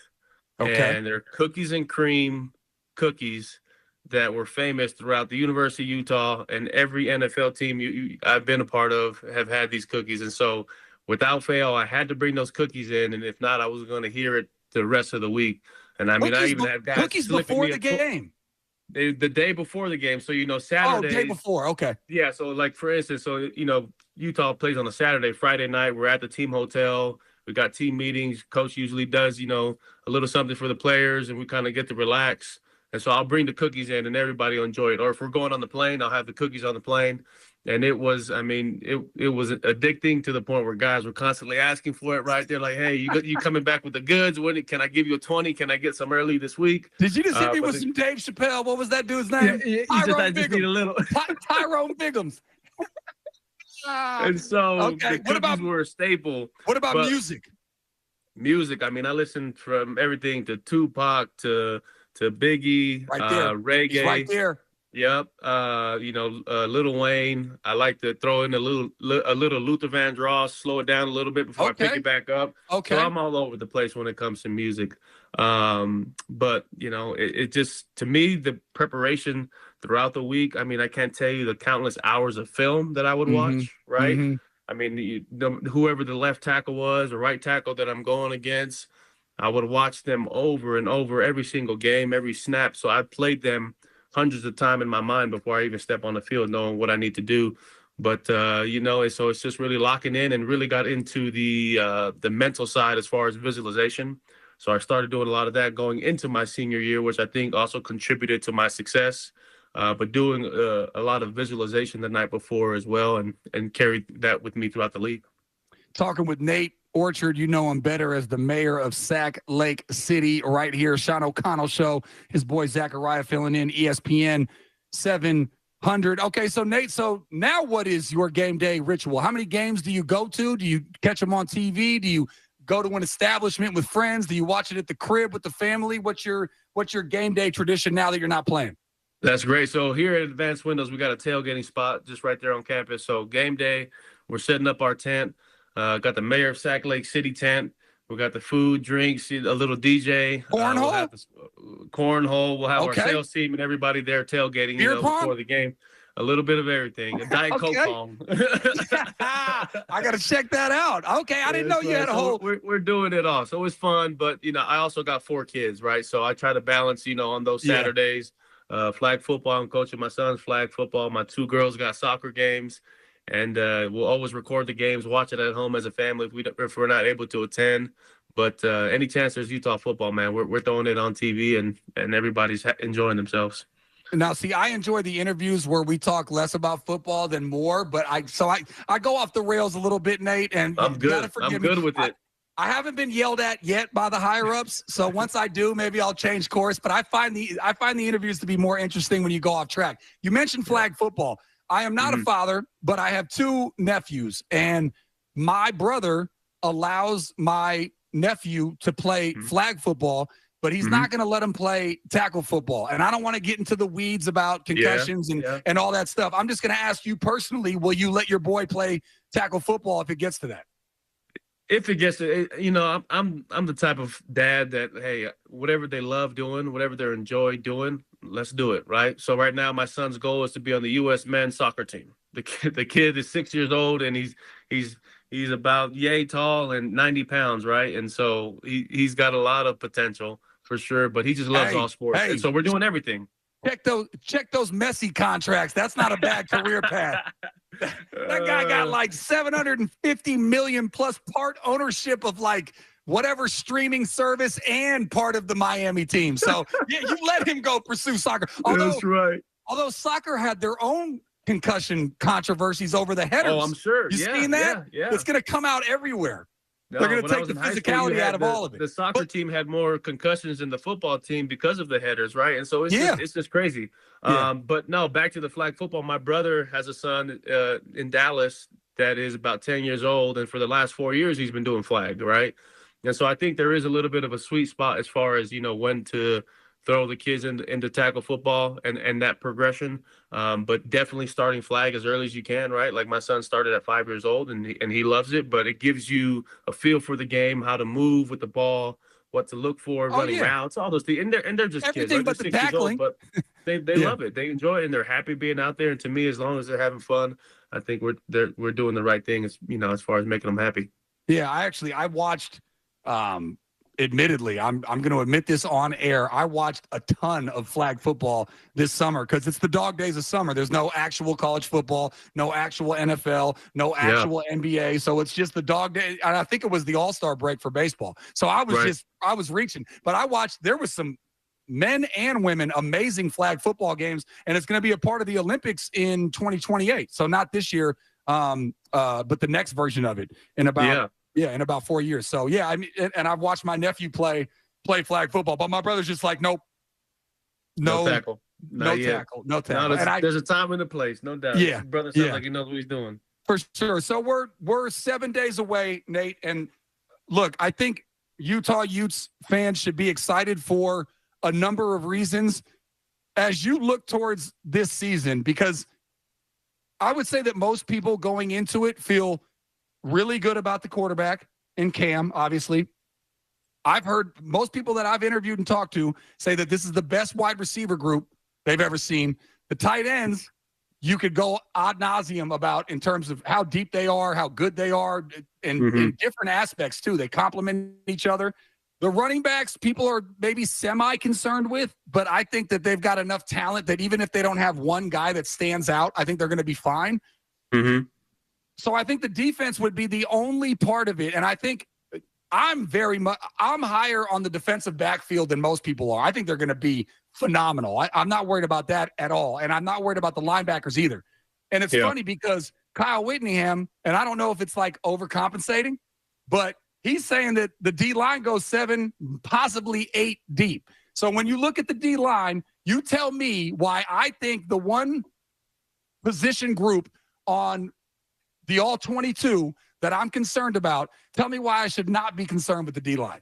Okay. And they're cookies and cream cookies that were famous throughout the University of Utah, and every NFL team I've been a part of have had these cookies. And so without fail, I had to bring those cookies in. And if not, I was going to hear it the rest of the week. And I mean, I even had guys cookies before the game. The day before the game. So, Saturday. Oh, day before. Okay. Yeah. So like, for instance, Utah plays on a Saturday, Friday night. We're at the team hotel. We got team meetings. Coach usually does, a little something for the players, and we kind of get to relax. And so I'll bring the cookies in, and everybody will enjoy it. Or if we're going on the plane, I'll have the cookies on the plane. And it was, it was addicting to the point where guys were constantly asking for it right there. Like, hey, you coming back with the goods? Can I give you a 20? Can I get some early this week? Did you just hit me with some Dave Chappelle? What was that dude's name? I just need a little. Tyrone Biggums. And so the cookies were a staple. What about music? Music. I listened from everything to Tupac to Biggie, right there. reggae. He's right there. Yep. Lil Wayne. I like to throw in a little Luther Vandross, slow it down a little bit before I pick it back up. Okay. So I'm all over the place when it comes to music. But it just, to me, the preparation throughout the week. I mean, I can't tell you the countless hours of film that I would watch. Right. I mean, whoever the left tackle was or right tackle that I'm going against, I would watch them over and over every single game, every snap. So I played them hundreds of times in my mind before I even step on the field, knowing what I need to do. But so it's just really locking in, and really got into the mental side as far as visualization. So I started doing a lot of that going into my senior year, which I think also contributed to my success. But doing a lot of visualization the night before as well, and carried that with me throughout the league. Talking with Nate Orchard, you know him better as the mayor of Sac Lake City, right here. Sean O'Connell Show. His boy Zachariah filling in, ESPN 700. Okay, so Nate, so now what is your game day ritual? How many games do you go to? Do you catch them on TV? Do you go to an establishment with friends? Do you watch it at the crib with the family? What's your game day tradition now that you're not playing? That's great. So here at Advanced Windows, we got a tailgating spot just right there on campus. So game day, we're setting up our tent. Got the mayor of Sac Lake City tent. We got the food, drinks, a little DJ. Cornhole? Cornhole. We'll have our sales team and everybody there tailgating before the game. A little bit of everything. A Diet Coke pong. I got to check that out. Okay, I didn't know you had a whole. We're doing it all. So it's fun, but, I also got 4 kids, right? So I try to balance, on those Saturdays. Flag football. I'm coaching my son's flag football. My 2 girls got soccer games. And we'll always record the games, watch it at home as a family if we're not able to attend. But any chance there's Utah football, man, we're throwing it on TV, and everybody's enjoying themselves. Now, see, I enjoy the interviews where we talk less about football than more. But I go off the rails a little bit, Nate. And I'm good. I'm good with it. I haven't been yelled at yet by the higher ups. So once I do, maybe I'll change course. But I find the interviews to be more interesting when you go off track. You mentioned flag football. I am not a father, but I have 2 nephews, and my brother allows my nephew to play flag football, but he's not going to let him play tackle football. And I don't want to get into the weeds about concussions and all that stuff. I'm just going to ask you personally, will you let your boy play tackle football if it gets to that? If it gets to, I'm the type of dad that, hey, whatever they love doing, whatever they enjoy doing, let's do it, right? So right now, my son's goal is to be on the U.S. men's soccer team. The kid is 6 years old, and he's about yay tall and 90 pounds, right? And so he's got a lot of potential for sure, but he just loves all sports. And so we're doing everything. Check those Messi contracts. That's not a bad career path. That guy got like 750 million plus part ownership of like whatever streaming service and part of the Miami team. So yeah, you let him go pursue soccer. That's right. Although soccer had their own concussion controversies over the headers. Oh, I'm sure. You seen that? Yeah. It's going to come out everywhere. No, they're going to take the physicality out of all of it. The soccer team had more concussions than the football team because of the headers, right? And so it's just crazy. But no, back to the flag football. My brother has a son in Dallas that is about 10 years old, and for the last 4 years he's been doing flag, right? And so I think there is a little bit of a sweet spot as far as, when to throw the kids into tackle football and that progression. But definitely starting flag as early as you can, right? Like my son started at 5 years old and he loves it, but it gives you a feel for the game, how to move with the ball, what to look for, running routes, all those things. And they're just everything kids, right? but the tackling. Old, but they love it. They enjoy it, and they're happy being out there. And to me, as long as they're having fun, I think we're doing the right thing as far as making them happy. Yeah, I watched admittedly, I'm going to admit this on air. I watched a ton of flag football this summer because it's the dog days of summer. There's no actual college football, no actual NFL, no actual NBA. So it's just the dog day. And I think it was the All-Star break for baseball. So I was reaching. But there was some men and women amazing flag football games, and it's going to be a part of the Olympics in 2028. So not this year, but the next version of it in about in about 4 years. So yeah, I mean, and I've watched my nephew play flag football, but my brother's just like, nope, no tackle, no tackle. No, there's a time and a place, no doubt. Yeah, brother sounds like he knows what he's doing for sure. So we're 7 days away, Nate, and look, I think Utah Utes fans should be excited for a number of reasons. as you look towards this season, because I would say that most people going into it feel really good about the quarterback in Cam, obviously. I've heard most people that I've interviewed and talked to say that this is the best wide receiver group they've ever seen. The tight ends, you could go ad nauseum about in terms of how deep they are, how good they are, and in different aspects, too. They complement each other. The running backs, people are maybe semi-concerned with, but I think that they've got enough talent that even if they don't have one guy that stands out, I think they're going to be fine. So I think the defense would be the only part of it, and I think I'm higher on the defensive backfield than most people are. I think they're going to be phenomenal. I'm not worried about that at all, and I'm not worried about the linebackers either. And it's funny because Kyle Whittingham, and I don't know if it's like overcompensating, but he's saying that the D-line goes 7, possibly 8 deep. So when you look at the D-line, you tell me why I think the one position group on the all-22 that I'm concerned about, tell me why I should not be concerned with the D-line.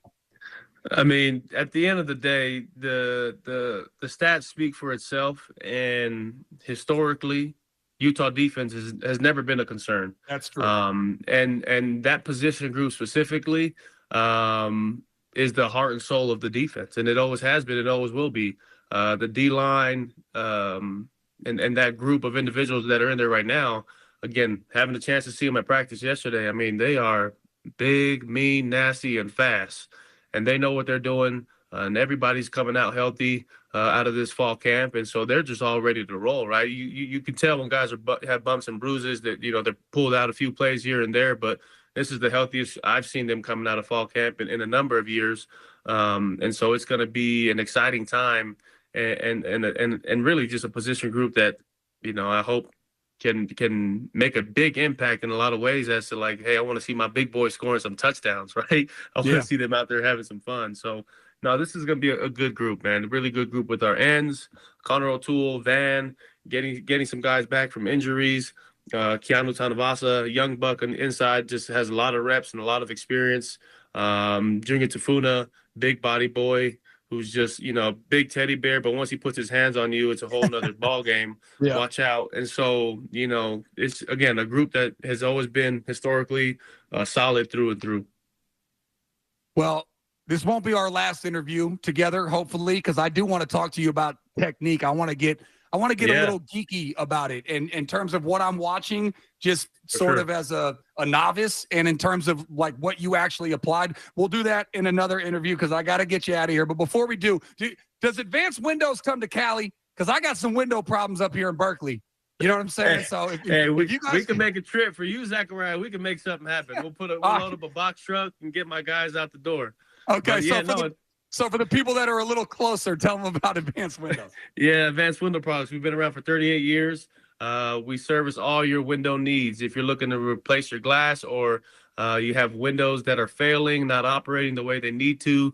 I mean, at the end of the day, the stats speak for itself, and historically, Utah defense has never been a concern. That's true. And that position group specifically is the heart and soul of the defense, and it always has been. It always will be. The D-line and that group of individuals that are in there right now. Again, having a chance to see them at practice yesterday, I mean, they are big, mean, nasty, and fast, and they know what they're doing. And everybody's coming out healthy out of this fall camp, and so they're just all ready to roll, right? You can tell when guys have bumps and bruises that they're pulled out a few plays here and there, but this is the healthiest I've seen them coming out of fall camp in a number of years, and so it's going to be an exciting time, and really just a position group that I hope can make a big impact in a lot of ways as to like, hey, I want to see my big boys scoring some touchdowns, right? I want to see them out there having some fun. So, no, this is going to be a good group, man. A really good group with our ends, Connor O'Toole, Van, getting some guys back from injuries. Keanu Tanavasa, young buck on the inside, just has a lot of reps and a lot of experience. Junior Tafuna, big body boy, who's just, big teddy bear, but once he puts his hands on you, it's a whole nother ball game. Watch out. And so, it's, again, a group that has always been historically solid through and through. Well, this won't be our last interview together, hopefully, because I do want to talk to you about technique. I want to get a little geeky about it. And in terms of what I'm watching, just sort of as a novice, and in terms of like what you actually applied, we'll do that in another interview because I got to get you out of here. But before we do, does Advanced Windows come to Cali? Because I got some window problems up here in Berkeley. You know what I'm saying? So we can make a trip for you, Zachariah. We can make something happen. We'll load up a box truck and get my guys out the door. Okay, so for the people that are a little closer, tell them about Advanced Windows. Yeah, Advanced Window Products. We've been around for 38 years. We service all your window needs. If you're looking to replace your glass or you have windows that are failing, not operating the way they need to,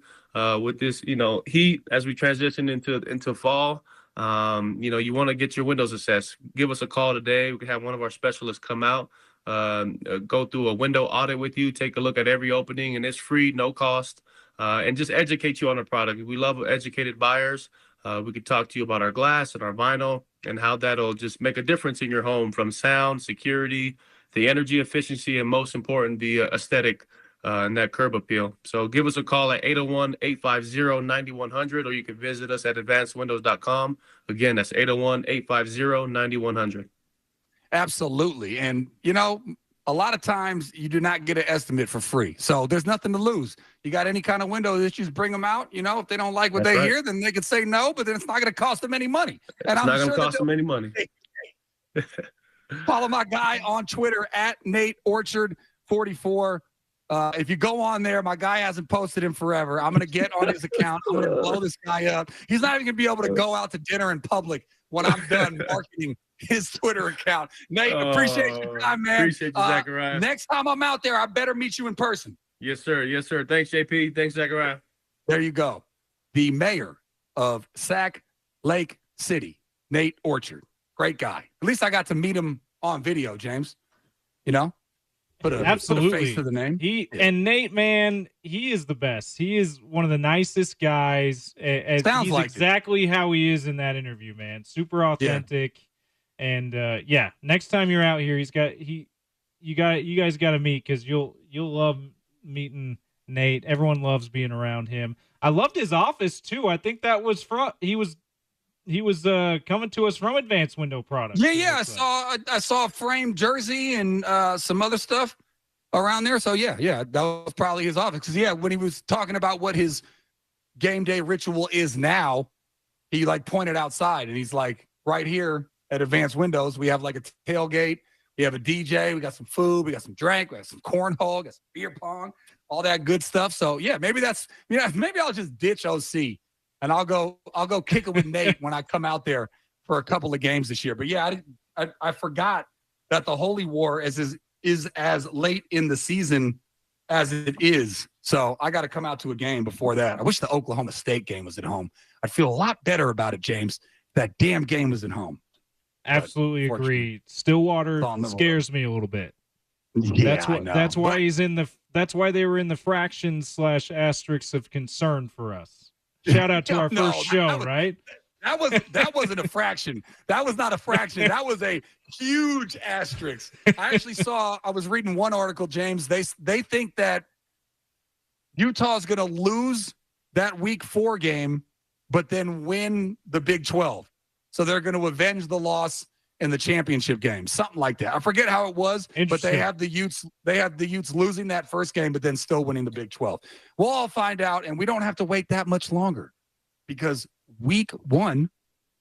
with this, heat as we transition into fall, you want to get your windows assessed. Give us a call today. We can have one of our specialists come out, go through a window audit with you, take a look at every opening, and it's free, no cost. And just educate you on the product. We love educated buyers. We could talk to you about our glass and our vinyl and how that'll just make a difference in your home, from sound, security, the energy efficiency, and most important, the aesthetic and that curb appeal. So give us a call at 801-850-9100, or you can visit us at advancedwindows.com. Again, that's 801-850-9100. Absolutely. And, a lot of times you do not get an estimate for free. So there's nothing to lose. You got any kind of window issues, bring them out. If they don't like what they hear, then they could say no, but then it's not going to cost them any money. And it's not going to cost them any money. Follow my guy on Twitter at Nate Orchard 44. If you go on there, my guy hasn't posted in forever. I'm going to get on his account. I'm going to blow this guy up. He's not even going to be able to go out to dinner in public when I'm done marketing his Twitter account. Nate, appreciate your time, man. Appreciate you, Zachariah. Next time I'm out there, I better meet you in person. Yes, sir. Yes, sir. Thanks, JP. Thanks, Zachariah. There you go. The mayor of Sac Lake City, Nate Orchard. Great guy. At least I got to meet him on video, James. Put a face to the name. And Nate, man, he is the best. He is one of the nicest guys. Sounds he's like exactly how he is in that interview, man. Super authentic. Yeah. And next time you're out here, you guys got to meet, because you'll love meeting Nate. Everyone loves being around him. I loved his office too. I think that was he was coming to us from Advanced Window Products. Yeah. I saw a framed jersey and some other stuff around there. So yeah, that was probably his office. Because when he was talking about what his game day ritual is now, he like pointed outside and he's like, right here at Advanced Windows, we have like a tailgate, we have a DJ, we got some food, we got some drink, we got some cornhole, we got some beer pong, all that good stuff. So yeah, maybe I'll just ditch OC. And I'll go kick it with Nate when I come out there for a couple of games this year. But yeah, I forgot that the Holy War is as late in the season as it is. So I got to come out to a game before that. I wish the Oklahoma State game was at home. I'd feel a lot better about it, James. That damn game was at home. Absolutely agree. Stillwater scares me a little bit. Yeah, that's why he's in the. That's why they were in the fractions / asterisks of concern for us. Shout out to our first show, right? That wasn't a fraction. That was not a fraction. That was a huge asterisk. I was reading one article, James. They think that Utah's going to lose that week 4 game, but then win the Big 12. So they're going to avenge the loss in the championship game, something like that. I forget how it was, but they have the Utes losing that first game, but then still winning the Big 12. We'll all find out, and we don't have to wait that much longer, because week 1,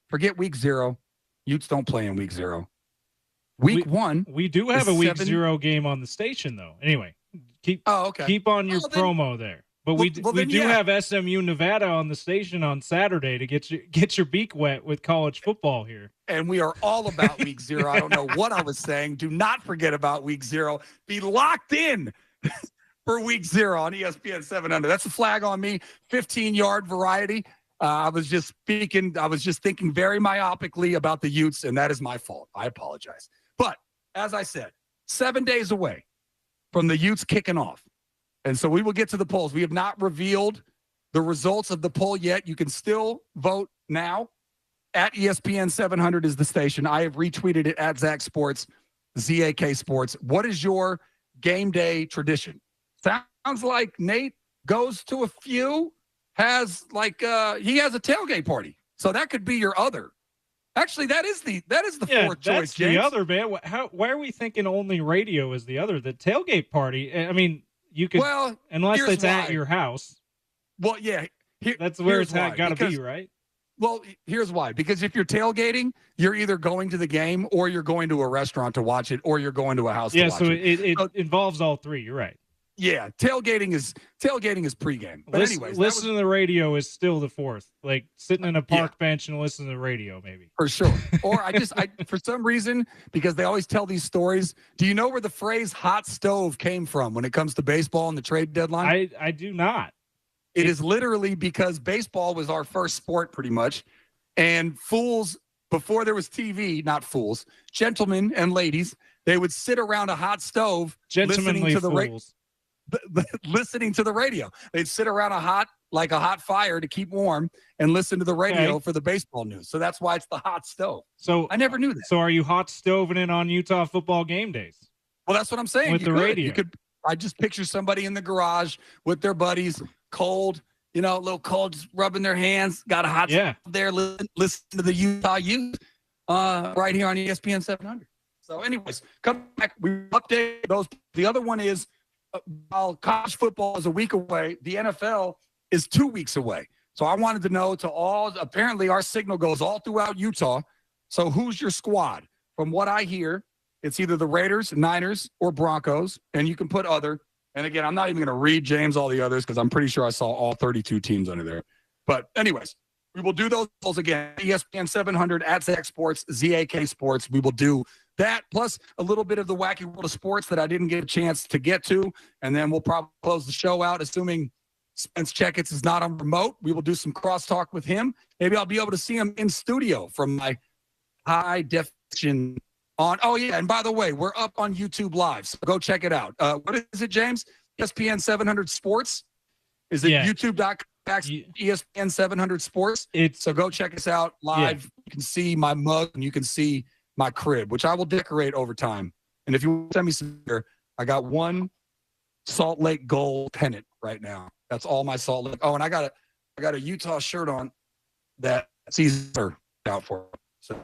forget week 0. Utes don't play in week 0. Week 1, we do have a week 0 game on the station, though. Anyway, keep on your promo there. But we do have SMU Nevada on the station on Saturday to get your beak wet with college football here. And we are all about week 0. I don't know what I was saying. Do not forget about week 0. Be locked in for week 0 on ESPN 700. That's a flag on me. 15-yard variety. I was just thinking very myopically about the Utes, and that is my fault. I apologize. But as I said, 7 days away from the Utes kicking off. And so we will get to the polls. We have not revealed the results of the poll yet. You can still vote now. At ESPN 700 is the station. I have retweeted it at Zach Sports, ZAK Sports. What is your game day tradition? Sounds like Nate goes to a few, he has a tailgate party. So that could be your other. Actually, that is the fourth choice, that's James. The other, man. Why are we thinking only radio is the other? The tailgate party, I mean, you could, unless it's at your house. Well, yeah. That's where it's got to be, right? Well, here's why. Because if you're tailgating, you're either going to the game or you're going to a restaurant to watch it or you're going to a house to watch it. Yeah, so it involves all three. You're right. Yeah, tailgating is pregame. But anyways, listening to the radio is still the fourth. Like sitting in a park bench and listening to the radio, maybe. For sure. Or I for some reason, because they always tell these stories. Do you know where the phrase "hot stove" came from when it comes to baseball and the trade deadline? I do not. It is literally because baseball was our first sport, pretty much, and fools before there was TV, not fools, gentlemen and ladies, they would sit around a hot stove, gentlemanly fools. Listening to the radio. They'd sit around a hot fire to keep warm and listen to the radio for the baseball news. So that's why it's the hot stove. So I never knew that. So are you hot stoving in on Utah football game days? Well, that's what I'm saying. With the radio. I just picture somebody in the garage with their buddies, cold, a little cold, just rubbing their hands, got a hot stove there, listen to the Utah Utes right here on ESPN 700. So anyways, come back. We update those. The other one is, while college football is a week away, the NFL is 2 weeks away. So I wanted to know apparently our signal goes all throughout Utah. So who's your squad? From what I hear, it's either the Raiders, Niners, or Broncos, and you can put other. And again, I'm not even going to read, James, all the others because I'm pretty sure I saw all 32 teams under there. But anyways, we will do those again. ESPN 700 at Zach Sports, ZAK Sports. We will do that, plus a little bit of the wacky world of sports that I didn't get a chance to get to. And then we'll probably close the show out, assuming Spence Checketts is not on remote. We will do some crosstalk with him. Maybe I'll be able to see him in studio from my high definition Oh, yeah, and by the way, we're up on YouTube Live, so go check it out. What is it, James? ESPN 700 Sports? Is it youtube.com/ESPN 700 Sports? So go check us out live. Yeah. You can see my mug and you can see my crib, which I will decorate over time. And if you send me some beer, I got one Salt Lake gold pennant right now. That's all my Salt Lake. Oh, and I got a Utah shirt on that Caesar out for. So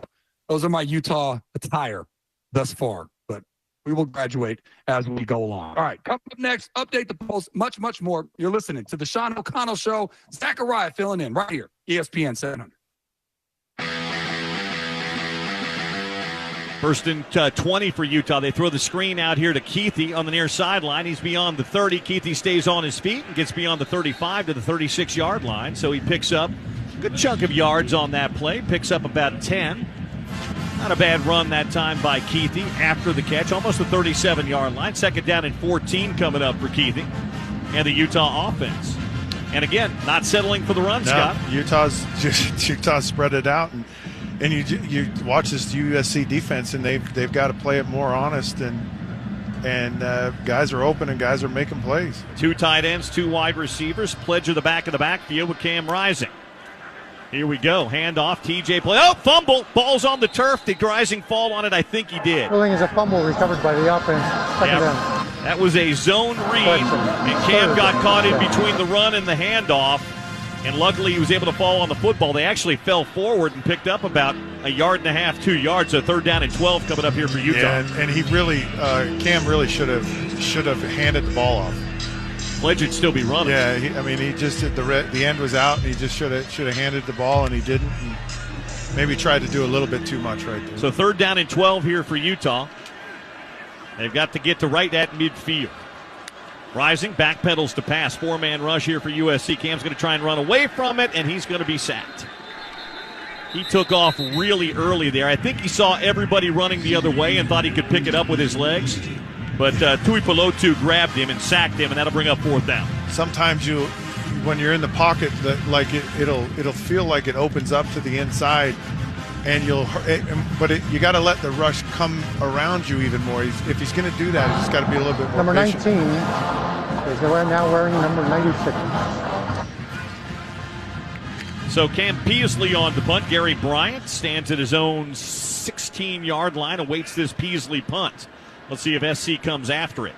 those are my Utah attire thus far, but we will graduate as we go along. All right, coming up next, update the polls, much, much more. You're listening to the Sean O'Connell Show. Zachariah filling in right here, ESPN 700. First and 20 for Utah. They throw the screen out here to Keithy on the near sideline. He's beyond the 30. Keithy stays on his feet and gets beyond the 35 to the 36-yard line. So he picks up a good chunk of yards on that play. Picks up about 10. Not a bad run that time by Keithy after the catch. Almost the 37-yard line. Second down and 14 coming up for Keithy and the Utah offense. And again, not settling for the run, Scott. Utah spread it out, and you watch this USC defense, and they've got to play it more honest, and guys are open and guys are making plays. 2 tight ends, 2 wide receivers. Pledger the back of the backfield with Cam Rising. Here we go. Handoff. TJ play. Oh, fumble. Ball's on the turf. Did Rising fall on it? I think he did. Ruling is a fumble recovered by the offense. Second down. That was a zone read, and Cam got caught in between the run and the handoff, and luckily he was able to fall on the football. They actually fell forward and picked up about a yard and a half, 2 yards. So third down and 12 coming up here for Utah. Yeah, and he really, Cam really should have handed the ball off. Pledger'd still be running. Yeah, he just the end was out, and he just should have handed the ball, and he didn't. And maybe tried to do a little bit too much right there. So third down and 12 here for Utah. They've got to get to right at midfield. Rising, backpedals to pass. 4-man rush here for USC. Cam's going to try and run away from it, and he's going to be sacked. He took off really early there. I think he saw everybody running the other way and thought he could pick it up with his legs. But Tuipulotu grabbed him and sacked him, and that'll bring up fourth down. Sometimes when you're in the pocket, it'll feel like it opens up to the inside, and but you got to let the rush come around you even more. If he's going to do that, he's got to be a little bit more number patient. 19 is now wearing number 96. So Cam Peasley on the punt. Gary Bryant stands at his own 16-yard line, awaits this Peasley punt. Let's see if SC comes after it.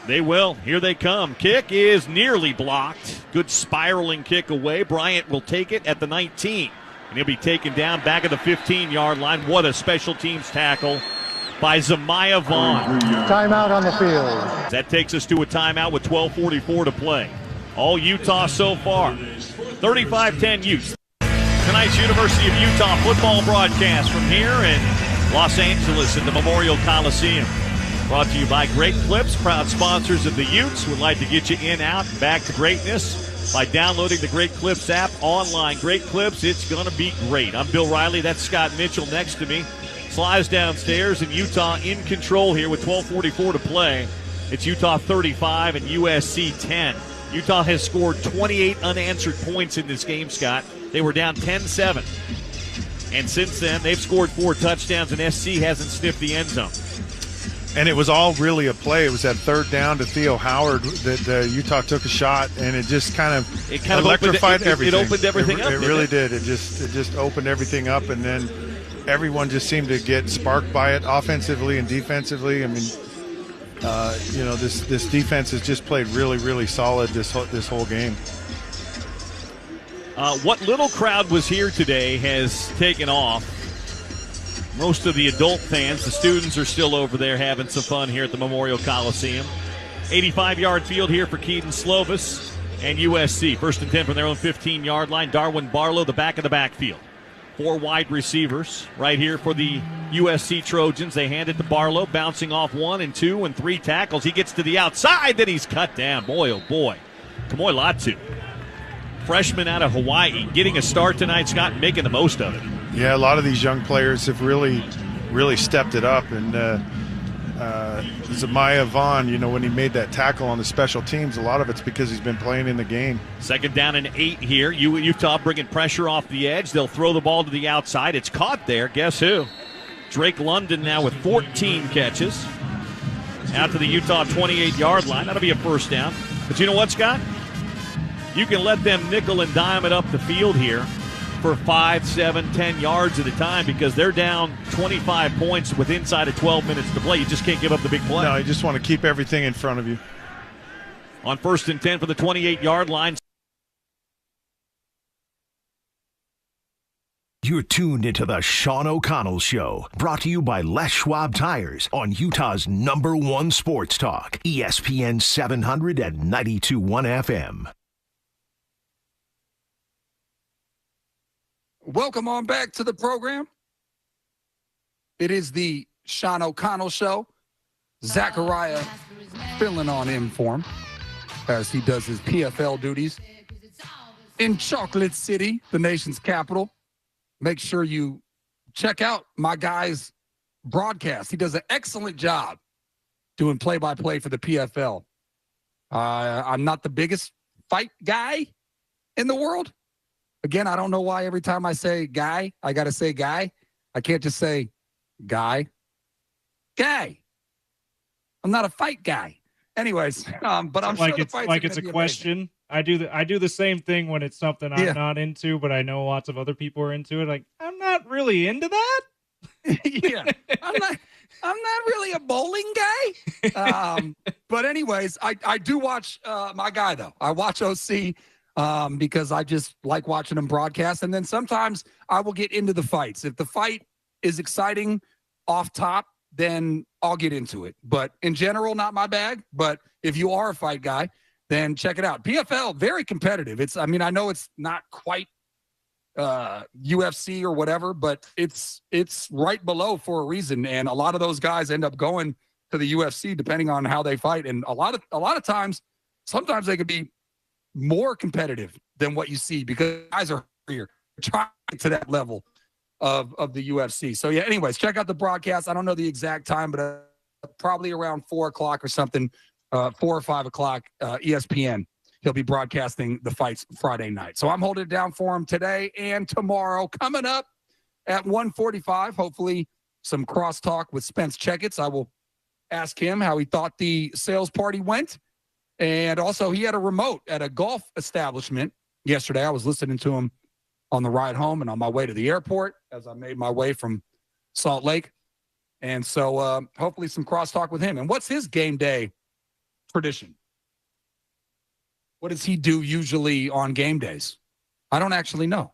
They will. Here they come. Kick is nearly blocked. Good spiraling kick away. Bryant will take it at the 19. And he'll be taken down back at the 15-yard line. What a special teams tackle by Zamiah Vaughn. Timeout on the field. That takes us to a timeout with 12:44 to play. All Utah so far. 35-10 Utes. Tonight's University of Utah football broadcast from here in Los Angeles at the Memorial Coliseum. Brought to you by Great Clips, proud sponsors of the Utes. Would like to get you in, out, and back to greatness by downloading the Great Clips app online. Great Clips, it's going to be great. I'm Bill Riley. That's Scott Mitchell next to me. Slides downstairs, and Utah in control here with 12:44 to play. It's Utah 35 and USC 10. Utah has scored 28 unanswered points in this game, Scott. They were down 10-7. And since then, they've scored 4 touchdowns, and SC hasn't sniffed the end zone. And it was all really a play. It was that third down to Theo Howard that Utah took a shot, and it just kind of electrified everything. It opened everything up. It really did. It just opened everything up, and then everyone just seemed to get sparked by it offensively and defensively. I mean, this defense has just played really, really solid this whole game. What little crowd was here today has taken off. Most of the adult fans, the students are still over there having some fun here at the Memorial Coliseum. 85-yard field here for Keaton Slovis and USC. First and 10 from their own 15-yard line. Darwin Barlow, the back of the backfield. 4 wide receivers right here for the USC Trojans. They hand it to Barlow, bouncing off 1 and 2 and 3 tackles. He gets to the outside, then he's cut down. Boy, oh boy. Kamoy Latu, freshman out of Hawaii, getting a start tonight, Scott, making the most of it. Yeah, a lot of these young players have really, really stepped it up. And Zamiah Vaughn, when he made that tackle on the special teams, a lot of it's because he's been playing in the game. Second down and 8 here. Utah bringing pressure off the edge. They'll throw the ball to the outside. It's caught there. Guess who? Drake London now with 14 catches. Out to the Utah 28-yard line. That'll be a first down. But you know what, Scott? You can let them nickel and dime it up the field here for 5, 7, 10 yards at a time because they're down 25 points with inside of 12 minutes to play. You just can't give up the big play. No, you just want to keep everything in front of you. On 1st and 10 for the 28-yard line. You're tuned into the Sean O'Connell Show, brought to you by Les Schwab Tires on Utah's #1 sports talk, ESPN 700 and 92.1 FM. Welcome on back to the program. It is the Sean O'Connell Show. Zachariah filling on in for him as he does his PFL duties in Chocolate City, the nation's capital. Make sure you check out my guy's broadcast. He does an excellent job doing play-by-play for the PFL. I'm not the biggest fight guy in the world. Again, I don't know why every time I say guy, I got to say guy. I can't just say guy. Guy. I'm not a fight guy. Anyways, but I'm like sure it's like it's a question. Amazing. I do the same thing when it's something I'm not into, but I know lots of other people are into it. Like, I'm not really into that. Yeah, I'm not really a bowling guy. But anyways, I do watch my guy though. I watch OC because I just like watching him broadcast, and then sometimes I will get into the fights. If the fight is exciting off top, then I'll get into it. But in general, not my bag. But if you are a fight guy, then check it out. PFL, very competitive. I know it's not quite UFC or whatever, but it's right below for a reason. And a lot of those guys end up going to the UFC depending on how they fight. And a lot of times, sometimes they could be more competitive than what you see because guys are here trying to get to that level of the UFC. So yeah, anyways, check out the broadcast. I don't know the exact time, but probably around 4 o'clock or something, 4 or 5 o'clock, ESPN. He'll be broadcasting the fights Friday night. So I'm holding it down for him today and tomorrow. Coming up at 1:45, hopefully some crosstalk with Spence Checketts. I will ask him how he thought the sales party went. And also, he had a remote at a golf establishment yesterday. I was listening to him on the ride home and on my way to the airport as I made my way from Salt Lake. And so hopefully some crosstalk with him. And what's his game day tradition? What does he do usually on game days? I don't actually know.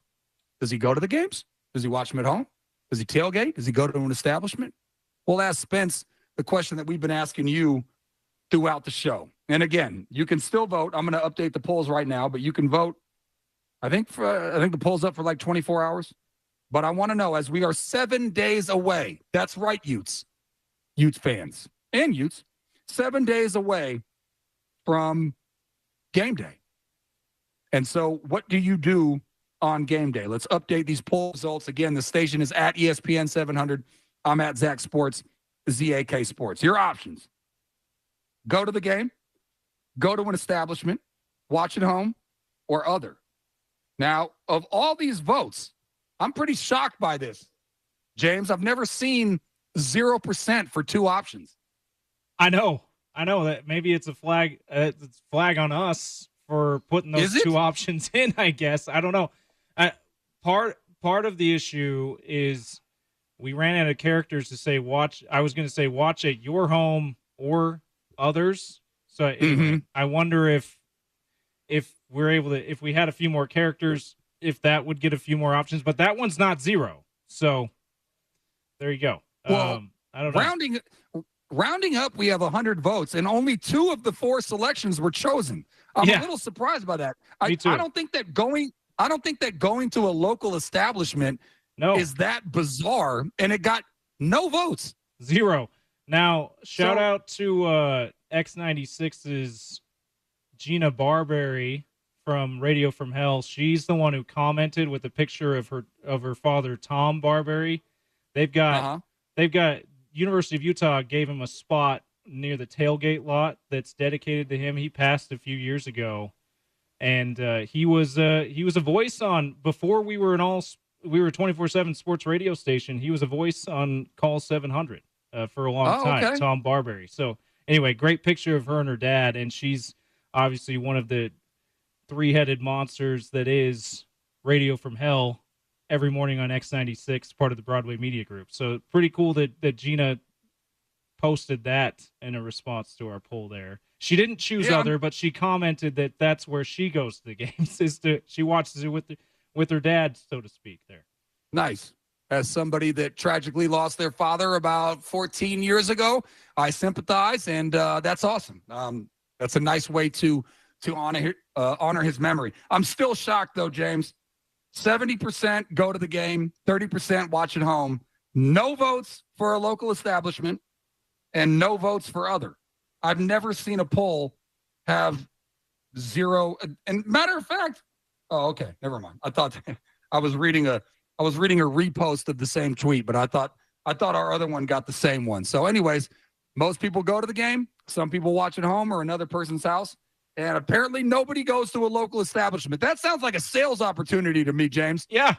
Does he go to the games? Does he watch them at home? Does he tailgate? Does he go to an establishment? We'll ask Spence the question that we've been asking you throughout the show. And again, you can still vote. I'm going to update the polls right now, but you can vote. I think the poll's up for like 24 hours. But I want to know, as we are 7 days away, that's right, Utes fans and Utes, 7 days away from game day. And so what do you do on game day? Let's update these poll results. Again, the station is at ESPN 700. I'm at Zach Sports, ZAK Sports. Your options: go to the game, go to an establishment, watch at home, or other. Now, of all these votes, I'm pretty shocked by this, James. I've never seen 0% for two options. I know that maybe it's a flag. It's a flag on us for putting those two options in. I guess I don't know. Part of the issue is we ran out of characters to say watch. I was going to say watch at your home or others. So anyway, I wonder if we're able to, if we had a few more characters, if that would get a few more options. But that one's not 0. So there you go. Well, I don't know. Rounding up, we have 100 votes, and only 2 of the 4 selections were chosen. I'm a little surprised by that. Me too. I don't think that going to a local establishment is that bizarre, and it got no votes. 0. Now, shout out to X96's Gina Barberry from Radio from Hell. She's the one who commented with a picture of her father, Tom Barberry. They've got University of Utah gave him a spot near the tailgate lot that's dedicated to him. He passed a few years ago, and he was a voice on before we were an all we were a 24/7 sports radio station. He was a voice on Call 700 for a long time, okay. Tom Barberry. So anyway, great picture of her and her dad, and she's obviously one of the three-headed monsters that is Radio from Hell every morning on X96, part of the Broadway Media Group. So pretty cool that Gina posted that in a response to our poll there. She didn't choose other, but she commented that that's where she goes to the games. She watches it with her dad, so to speak, there. Nice. As somebody that tragically lost their father about 14 years ago, I sympathize, and that's awesome. That's a nice way to honor his memory. I'm still shocked, though, James. 70% go to the game, 30% watch at home. No votes for a local establishment, and no votes for other. I've never seen a poll have zero. And matter of fact, oh, okay, never mind. I thought I was reading a repost of the same tweet, but I thought our other one got the same one. So, anyways, most people go to the game. Some people watch at home or another person's house, and apparently nobody goes to a local establishment. That sounds like a sales opportunity to me, James. Yeah.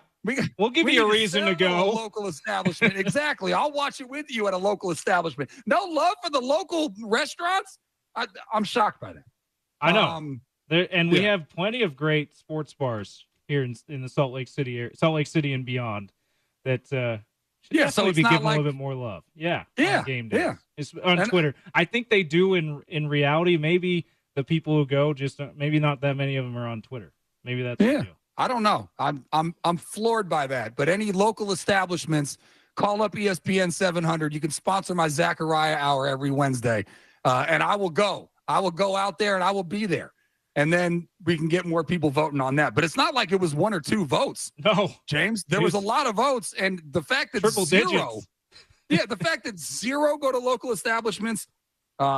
We'll give you a reason to go. A local establishment. Exactly. I'll watch it with you at a local establishment. No love for the local restaurants? I'm shocked by that. I know. We have plenty of great sports bars here in the Salt Lake City and beyond that should definitely be given a little bit more love. Yeah. On game days. Yeah. It's on Twitter. I think they do in reality. Maybe the people who go, just maybe not that many of them are on Twitter. Maybe that's the deal. I don't know. I'm floored by that. But any local establishments, call up ESPN 700. You can sponsor my Zachariah Hour every Wednesday, and I will go. I will go out there and I will be there, and then we can get more people voting on that. But it's not like it was 1 or 2 votes. No, James, there was a lot of votes, and the fact that triple digits. The fact that 0 go to local establishments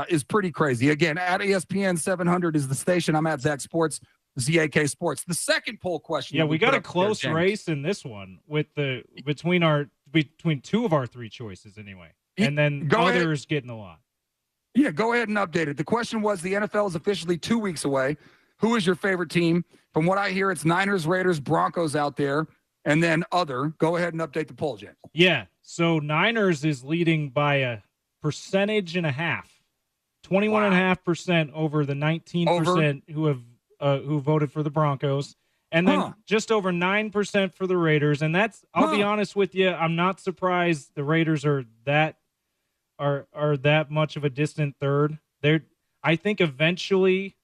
is pretty crazy. Again, at ESPN 700 is the station. I'm at Zach Sports. ZAK Sports. The second poll question. Yeah, we got a close race in this one with between 2 of our 3 choices anyway, and then others getting a lot. Yeah, go ahead and update it. The question was: the NFL is officially 2 weeks away. Who is your favorite team? From what I hear, it's Niners, Raiders, Broncos out there, and then other. Go ahead and update the poll, James. Yeah, so Niners is leading by a percentage and a half, 21.5% over the 19% who voted for the Broncos, and then just over 9% for the Raiders. And that's, I'll be honest with you, I'm not surprised the Raiders are that much of a distant third. I think eventually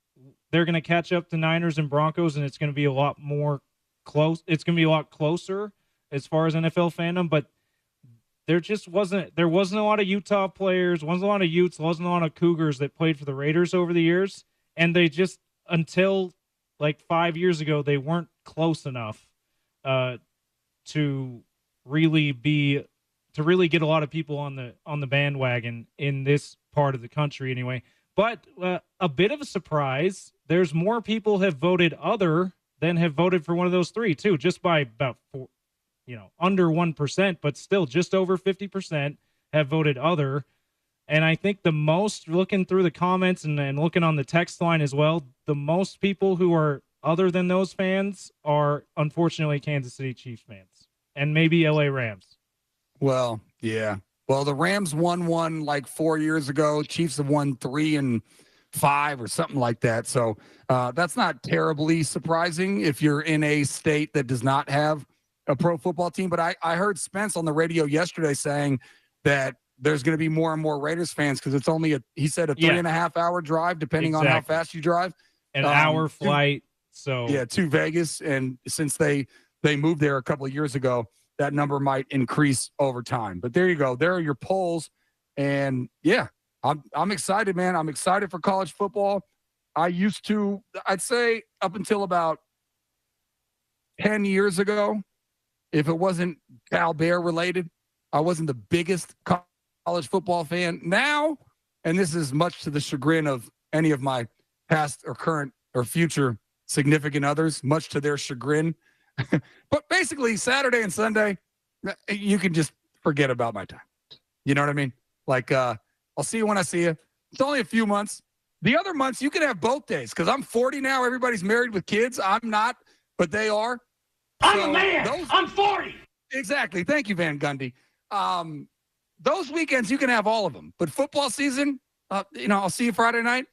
they're going to catch up to Niners and Broncos, and it's going to be a lot more close. It's going to be a lot closer as far as NFL fandom, but there wasn't a lot of Utah players, wasn't a lot of Utes, wasn't a lot of Cougars that played for the Raiders over the years, and they just, until like 5 years ago, they weren't close enough to really get a lot of people on the bandwagon in this part of the country anyway. But a bit of a surprise, there's more people have voted other than have voted for one of those 3 too, just by about under 1%, but still just over 50% have voted other. And I think the most, looking through the comments and looking on the text line as well, the most people who are other than those fans are unfortunately Kansas City Chiefs fans and maybe LA Rams. Well, yeah. Well, the Rams won one like 4 years ago. Chiefs have won 3 and 5 or something like that. So that's not terribly surprising if you're in a state that does not have a pro football team. But I heard Spence on the radio yesterday saying that there's going to be more and more Raiders fans because it's only he said a 3.5 hour drive, depending on how fast you drive. An hour flight. To Vegas. And since they moved there a couple of years ago, that number might increase over time. But there you go. There are your polls. And yeah, I'm excited, man. I'm excited for college football. I'd say up until about 10 years ago, if it wasn't Cal Bear related, I wasn't the biggest college football fan. Now, and this is much to the chagrin of any of my past or current or future significant others, much to their chagrin. But basically, Saturday and Sunday, you can just forget about my time. You know what I mean? Like, I'll see you when I see you. It's only a few months. The other months, you can have both days because I'm 40 now. Everybody's married with kids. I'm not, but they are. I'm a man. I'm 40. Exactly. Thank you, Van Gundy. Those weekends, you can have all of them. But football season, I'll see you Friday night,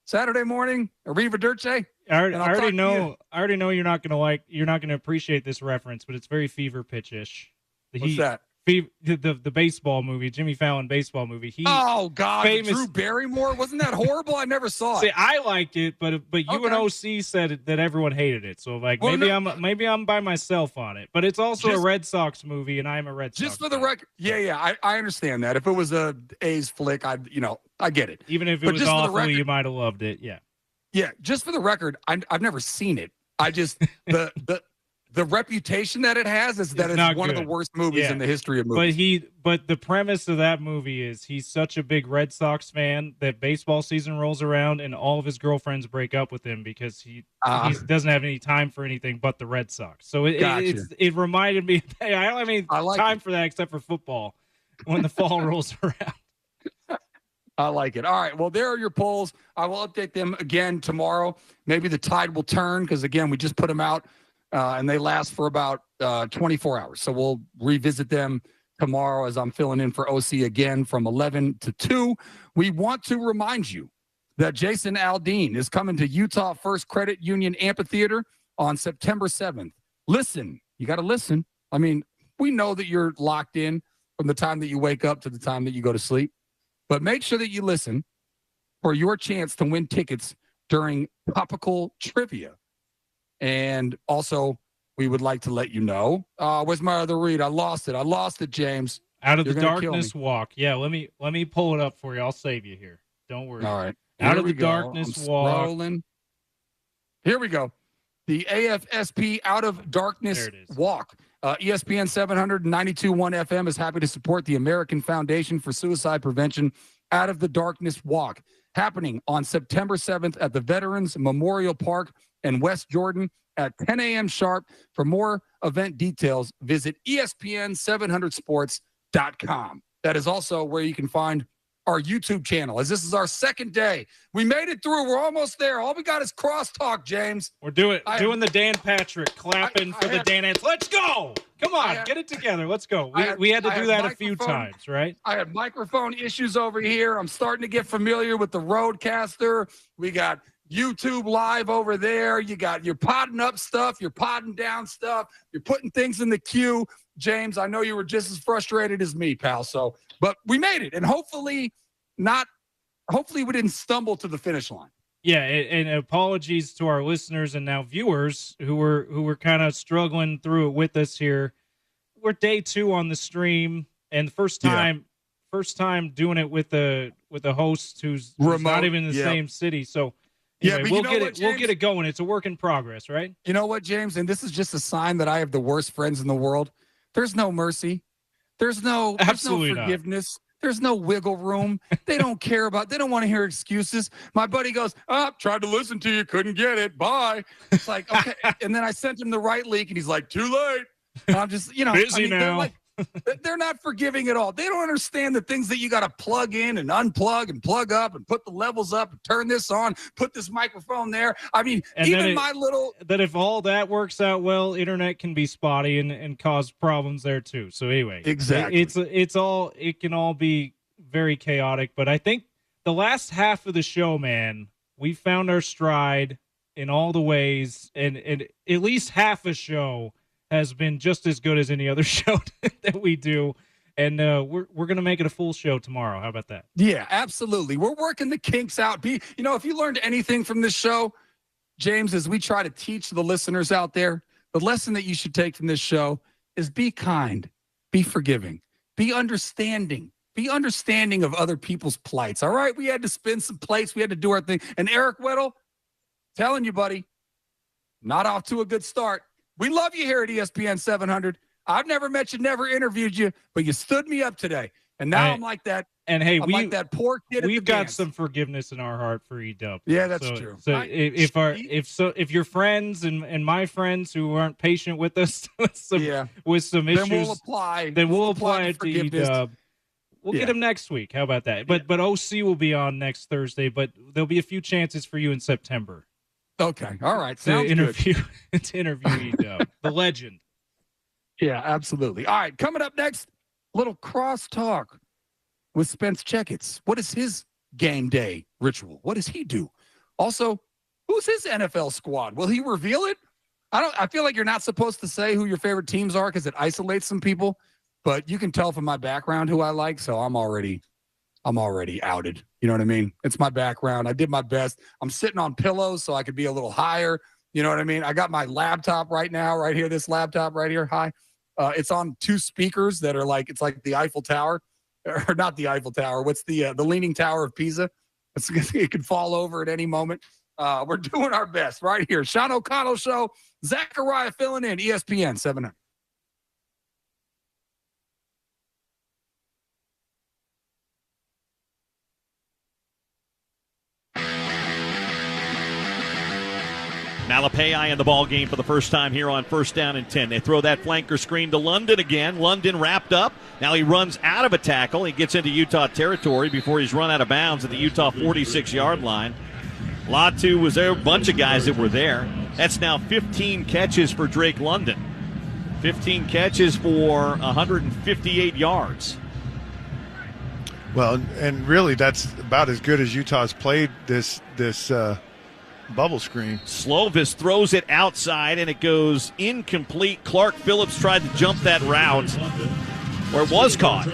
Saturday morning, Arriva Dirce. I already know you're not gonna appreciate this reference, but it's very Fever Pitch-ish. What's that? The baseball movie, Jimmy Fallon baseball movie. Oh God, Drew Barrymore, wasn't that horrible? I never saw it. See, I liked it, but you and OC said that everyone hated it. So maybe I'm by myself on it. But it's also a Red Sox movie, and I'm a Red Sox. Just for the record, I understand that. If it was a A's flick, I get it. Even if it was awful, you might have loved it. Yeah. Yeah, just for the record, I've never seen it. I just the reputation that it has is that it's one of the worst movies in the history of movies. But the premise of that movie is he's such a big Red Sox fan that baseball season rolls around and all of his girlfriends break up with him because he doesn't have any time for anything but the Red Sox. So it reminded me, hey, I don't have any time for that except for football when the fall rolls around. I like it. All right. Well, there are your polls. I will update them again tomorrow. Maybe the tide will turn because, again, we just put them out. And they last for about 24 hours. So we'll revisit them tomorrow as I'm filling in for OC again from 11 to 2. We want to remind you that Jason Aldean is coming to Utah First Credit Union Amphitheater on September 7th. Listen. You got to listen. I mean, we know that you're locked in from the time that you wake up to the time that you go to sleep. But make sure that you listen for your chance to win tickets during Topical Trivia. And also, we would like to let you know. Where's my other read? I lost it, James. Out of the Darkness Walk. Yeah, let me pull it up for you. I'll save you here. Don't worry. All right. Out of the Darkness Walk. Scrolling. Here we go. The AFSP Out of Darkness Walk. ESPN 792.1 FM is happy to support the American Foundation for Suicide Prevention Out of the Darkness Walk, happening on September 7th at the Veterans Memorial Park in West Jordan at 10 a.m. sharp. For more event details, visit ESPN700sports.com. That is also where you can find our YouTube channel, as this is our second day. We made it through. We're almost there. All we got is crosstalk, James. We're doing the Dan Patrick, clapping for the Dan Ants. Let's go. Come on, get it together. Let's go. We had to do that a few times, right? I had microphone issues over here. I'm starting to get familiar with the Roadcaster. We got YouTube Live over there. You're potting up stuff. You're potting down stuff. You're putting things in the queue. James, I know you were just as frustrated as me, pal. But we made it, and hopefully we didn't stumble to the finish line. Yeah, and apologies to our listeners and now viewers who were kind of struggling through it with us here. We're day 2 on the stream, and the first time doing it with a host who's not even in the same city. So anyway, we'll get it going. It's a work in progress, right? You know what, James? And this is just a sign that I have the worst friends in the world. There's no mercy. There's no forgiveness. Not. There's no wiggle room. They don't care they don't want to hear excuses. My buddy goes, tried to listen to you, couldn't get it. Bye. It's like, okay. And then I sent him the right link, and he's like, too late. And I'm just, busy now. They're not forgiving at all. They don't understand the things that you got to plug in and unplug and plug up and put the levels up and turn this on, put this microphone there. I mean, that if all that works out well, internet can be spotty and cause problems there too. So anyway, exactly. It can all be very chaotic, but I think the last half of the show, man, we found our stride in all the ways, and at least half a show has been just as good as any other show that we do. And we're going to make it a full show tomorrow. How about that? Yeah, absolutely. We're working the kinks out. If you learned anything from this show, James, as we try to teach the listeners out there, the lesson that you should take from this show is be kind, be forgiving, be understanding of other people's plights. All right? We had to spin some plates. We had to do our thing. And Eric Weddle, telling you, buddy, not off to a good start. We love you here at ESPN 700. I've never met you, never interviewed you, but you stood me up today. And now I'm like that. And hey, like that poor kid. We've got some forgiveness in our heart for E-Dub. Yeah, that's true. So if your friends and my friends who aren't patient with us with some issues, then we'll apply it to E-Dub. We'll get him next week. How about that? But OC will be on next Thursday. But there'll be a few chances for you in September. Okay. All right. Sounds to interview E-Dub, the legend. Yeah, absolutely. All right. Coming up next, little crosstalk with Spence Checketts. What is his game day ritual? What does he do? Also, who's his NFL squad? Will he reveal it? I feel like you're not supposed to say who your favorite teams are because it isolates some people, but you can tell from my background who I like, so I'm already outed. You know what I mean? It's my background. I did my best. I'm sitting on pillows so I could be a little higher. You know what I mean? I got my laptop right now, right here, this laptop right here, high. It's on two speakers that are like, it's like the Eiffel Tower, or not the Eiffel Tower. What's the Leaning Tower of Pisa? It could fall over at any moment. We're doing our best right here. Sean O'Connell Show. Zachariah filling in, ESPN 700. Malapei in the ball game for the first time here on 1st down and 10. They throw that flanker screen to London again. London wrapped up. Now he runs out of a tackle. He gets into Utah territory before he's run out of bounds at the Utah 46-yard line. Latu was there, a bunch of guys that were there. That's now 15 catches for Drake London. 15 catches for 158 yards. Well, and really that's about as good as Utah's played this bubble screen. Slovis throws it outside, and it goes incomplete. Clark Phillips tried to jump that route, where it was caught.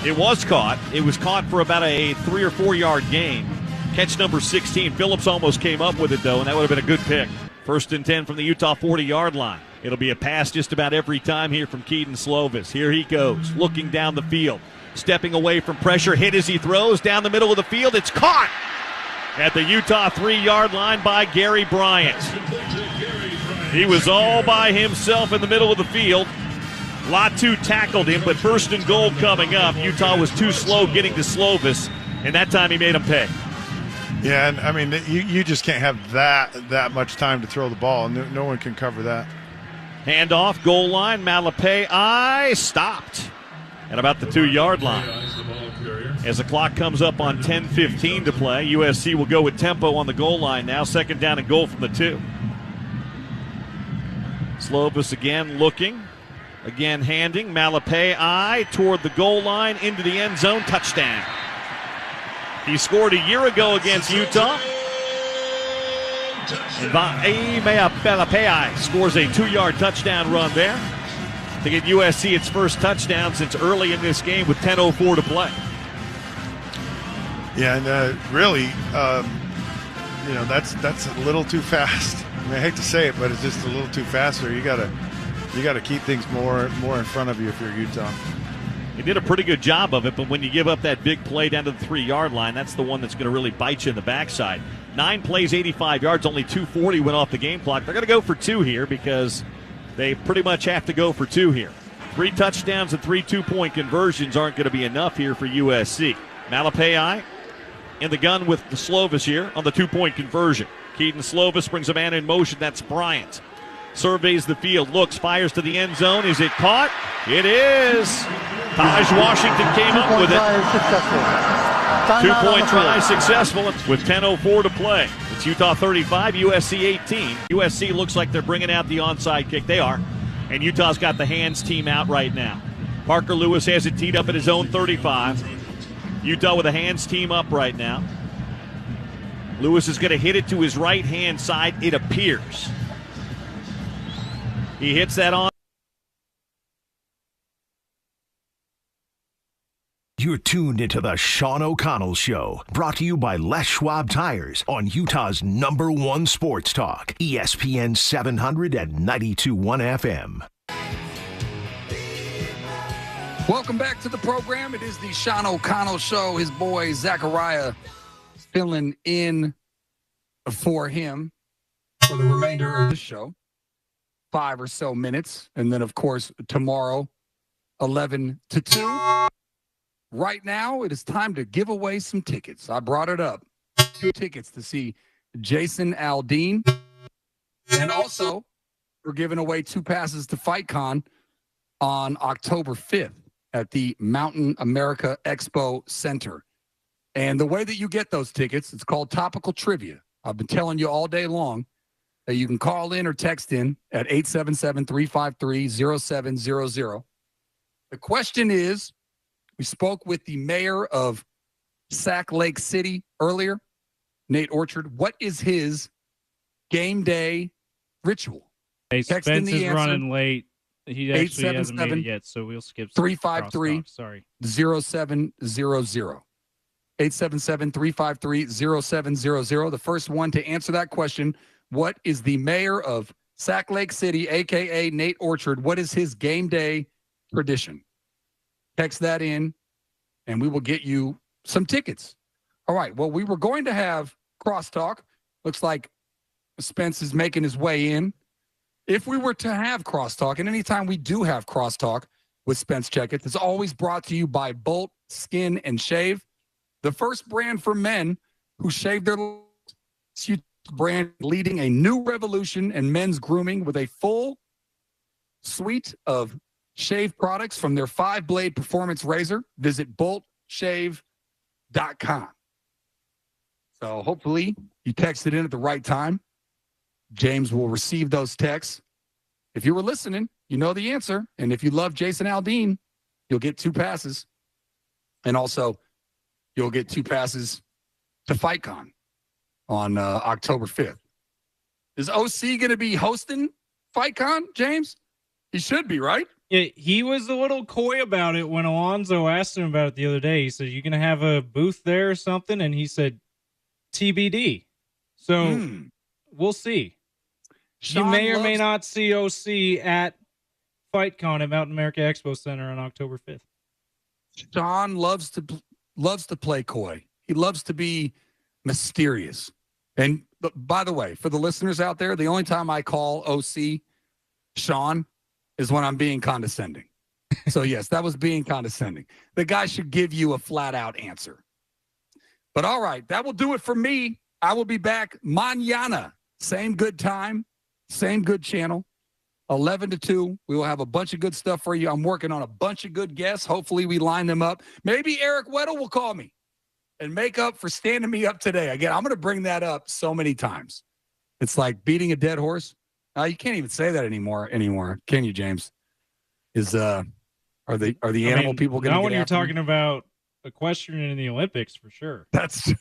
It was caught. It was caught for about a 3 or 4 yard gain. Catch number 16. Phillips almost came up with it, though, and that would have been a good pick. 1st and 10 from the Utah 40-yard line. It'll be a pass just about every time here from Keaton Slovis. Here he goes, looking down the field, stepping away from pressure, hit as he throws down the middle of the field. It's caught at the Utah 3-yard line by Gary Bryant. He was all by himself in the middle of the field. Latu tackled him, but 1st and goal coming up. Utah was too slow getting to Slovis, and that time he made him pay. Yeah, and I mean, you just can't have that much time to throw the ball. No one can cover that. Handoff, goal line, Malapei stopped at about the 2-yard line. As the clock comes up on 10:15 to play, USC will go with tempo on the goal line now. 2nd down and goal from the 2. Slovis again looking, again handing. Malapei toward the goal line, into the end zone, touchdown. He scored a year ago against Utah. And Malapei scores a 2-yard touchdown run there to get USC its first touchdown since early in this game with 10:04 to play. Yeah, and really, that's a little too fast. I mean, I hate to say it, but it's just a little too fast. So you gotta keep things more in front of you if you're Utah. He did a pretty good job of it, but when you give up that big play down to the 3-yard line, that's the one that's going to really bite you in the backside. 9 plays, 85 yards, only 240 went off the game clock. They're going to go for 2 here because they pretty much have to go for 2 here. 3 touchdowns and 3 2-point conversions aren't going to be enough here for USC. Malapei in the gun with the Slovis here on the 2-point conversion. Keaton Slovis brings a man in motion. That's Bryant. Surveys the field, looks, fires to the end zone. Is it caught? It is. Taj Washington came up with it. 2-point try successful with 10:04 to play. It's Utah 35, USC 18. USC looks like they're bringing out the onside kick. They are. And Utah's got the hands team out right now. Parker Lewis has it teed up at his own 35. Utah with a hands team up right now. Lewis is going to hit it to his right-hand side, it appears. He hits that on. You're tuned into the Sean O'Connell Show, brought to you by Les Schwab Tires on Utah's #1 sports talk, ESPN 700 at 92.1 FM. Welcome back to the program. It is the Sean O'Connell Show. His boy Zachariah filling in for him for the remainder of the show. 5 or so minutes. And then, of course, tomorrow, 11 to 2. Right now, it is time to give away some tickets. I brought it up. 2 tickets to see Jason Aldean. And also, we're giving away 2 passes to FightCon on October 5th at the Mountain America Expo Center. And the way that you get those tickets, it's called Topical Trivia. I've been telling you all day long that you can call in or text in at 877-353-0700. The question is, we spoke with the mayor of Sac Lake City earlier, Nate Orchard. What is his game day ritual? Hey, Text Spence in the is answer. running late. He actually hasn't made it yet, so we'll skip 353 Sorry. 0700. 877-353-0700. The first one to answer that question, what is the mayor of Sac Lake City, a.k.a. Nate Orchard, what is his game day tradition? Text that in, and we will get you some tickets. All right, well, we were going to have crosstalk. Looks like Spence is making his way in. If we were to have crosstalk, and anytime we do have crosstalk with Spence Checketts, it's always brought to you by Bolt Skin and Shave, the first brand for men who shave their brand, leading a new revolution in men's grooming with a full suite of shave products from their 5-blade performance razor. Visit boltshave.com. So hopefully you texted in at the right time. James will receive those texts. If you were listening, you know the answer. And if you love Jason Aldean, you'll get 2 passes. And also, you'll get 2 passes to FightCon on October 5th. Is OC going to be hosting FightCon, James? He should be, right? Yeah, he was a little coy about it when Alonzo asked him about it the other day. He said, "You going to have a booth there or something?" And he said, TBD. So we'll see. You may or may not see OC at FightCon at Mountain America Expo Center on October 5th. Sean loves to play coy. He loves to be mysterious. And by the way, for the listeners out there, the only time I call OC Sean is when I'm being condescending. So yes, that was being condescending. The guy should give you a flat out answer. But all right, that will do it for me. I will be back mañana. Same good time, same good channel. 11 to 2. We will have a bunch of good stuff for you. I'm working on a bunch of good guests. Hopefully we line them up. Maybe Eric Weddle will call me and make up for standing me up today. Again, I'm going to bring that up so many times. It's like beating a dead horse. You can't even say that anymore, can you, James? Are the animal people going to not when you're talking about equestrian in the Olympics for sure. That's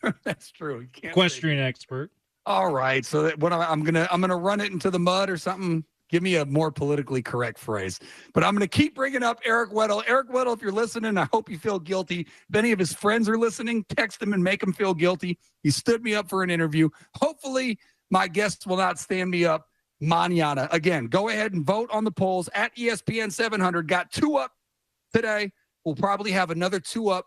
true. You can't equestrian expert. All right, so what I'm gonna run it into the mud or something. Give me a more politically correct phrase. But I'm going to keep bringing up Eric Weddle. Eric Weddle, if you're listening, I hope you feel guilty. If any of his friends are listening, text him and make him feel guilty. He stood me up for an interview. Hopefully, my guests will not stand me up mañana. Again, go ahead and vote on the polls at ESPN 700. Got 2 up today. We'll probably have another 2 up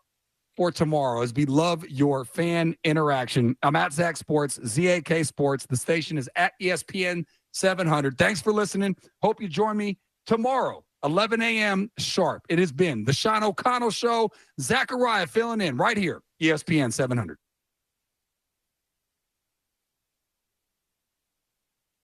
for tomorrow as we love your fan interaction. I'm at Zach Sports, ZAK Sports. The station is at ESPN 700. Thanks for listening. Hope you join me tomorrow, 11 a.m. sharp. It has been the Sean O'Connell Show. Zachariah filling in right here, ESPN 700.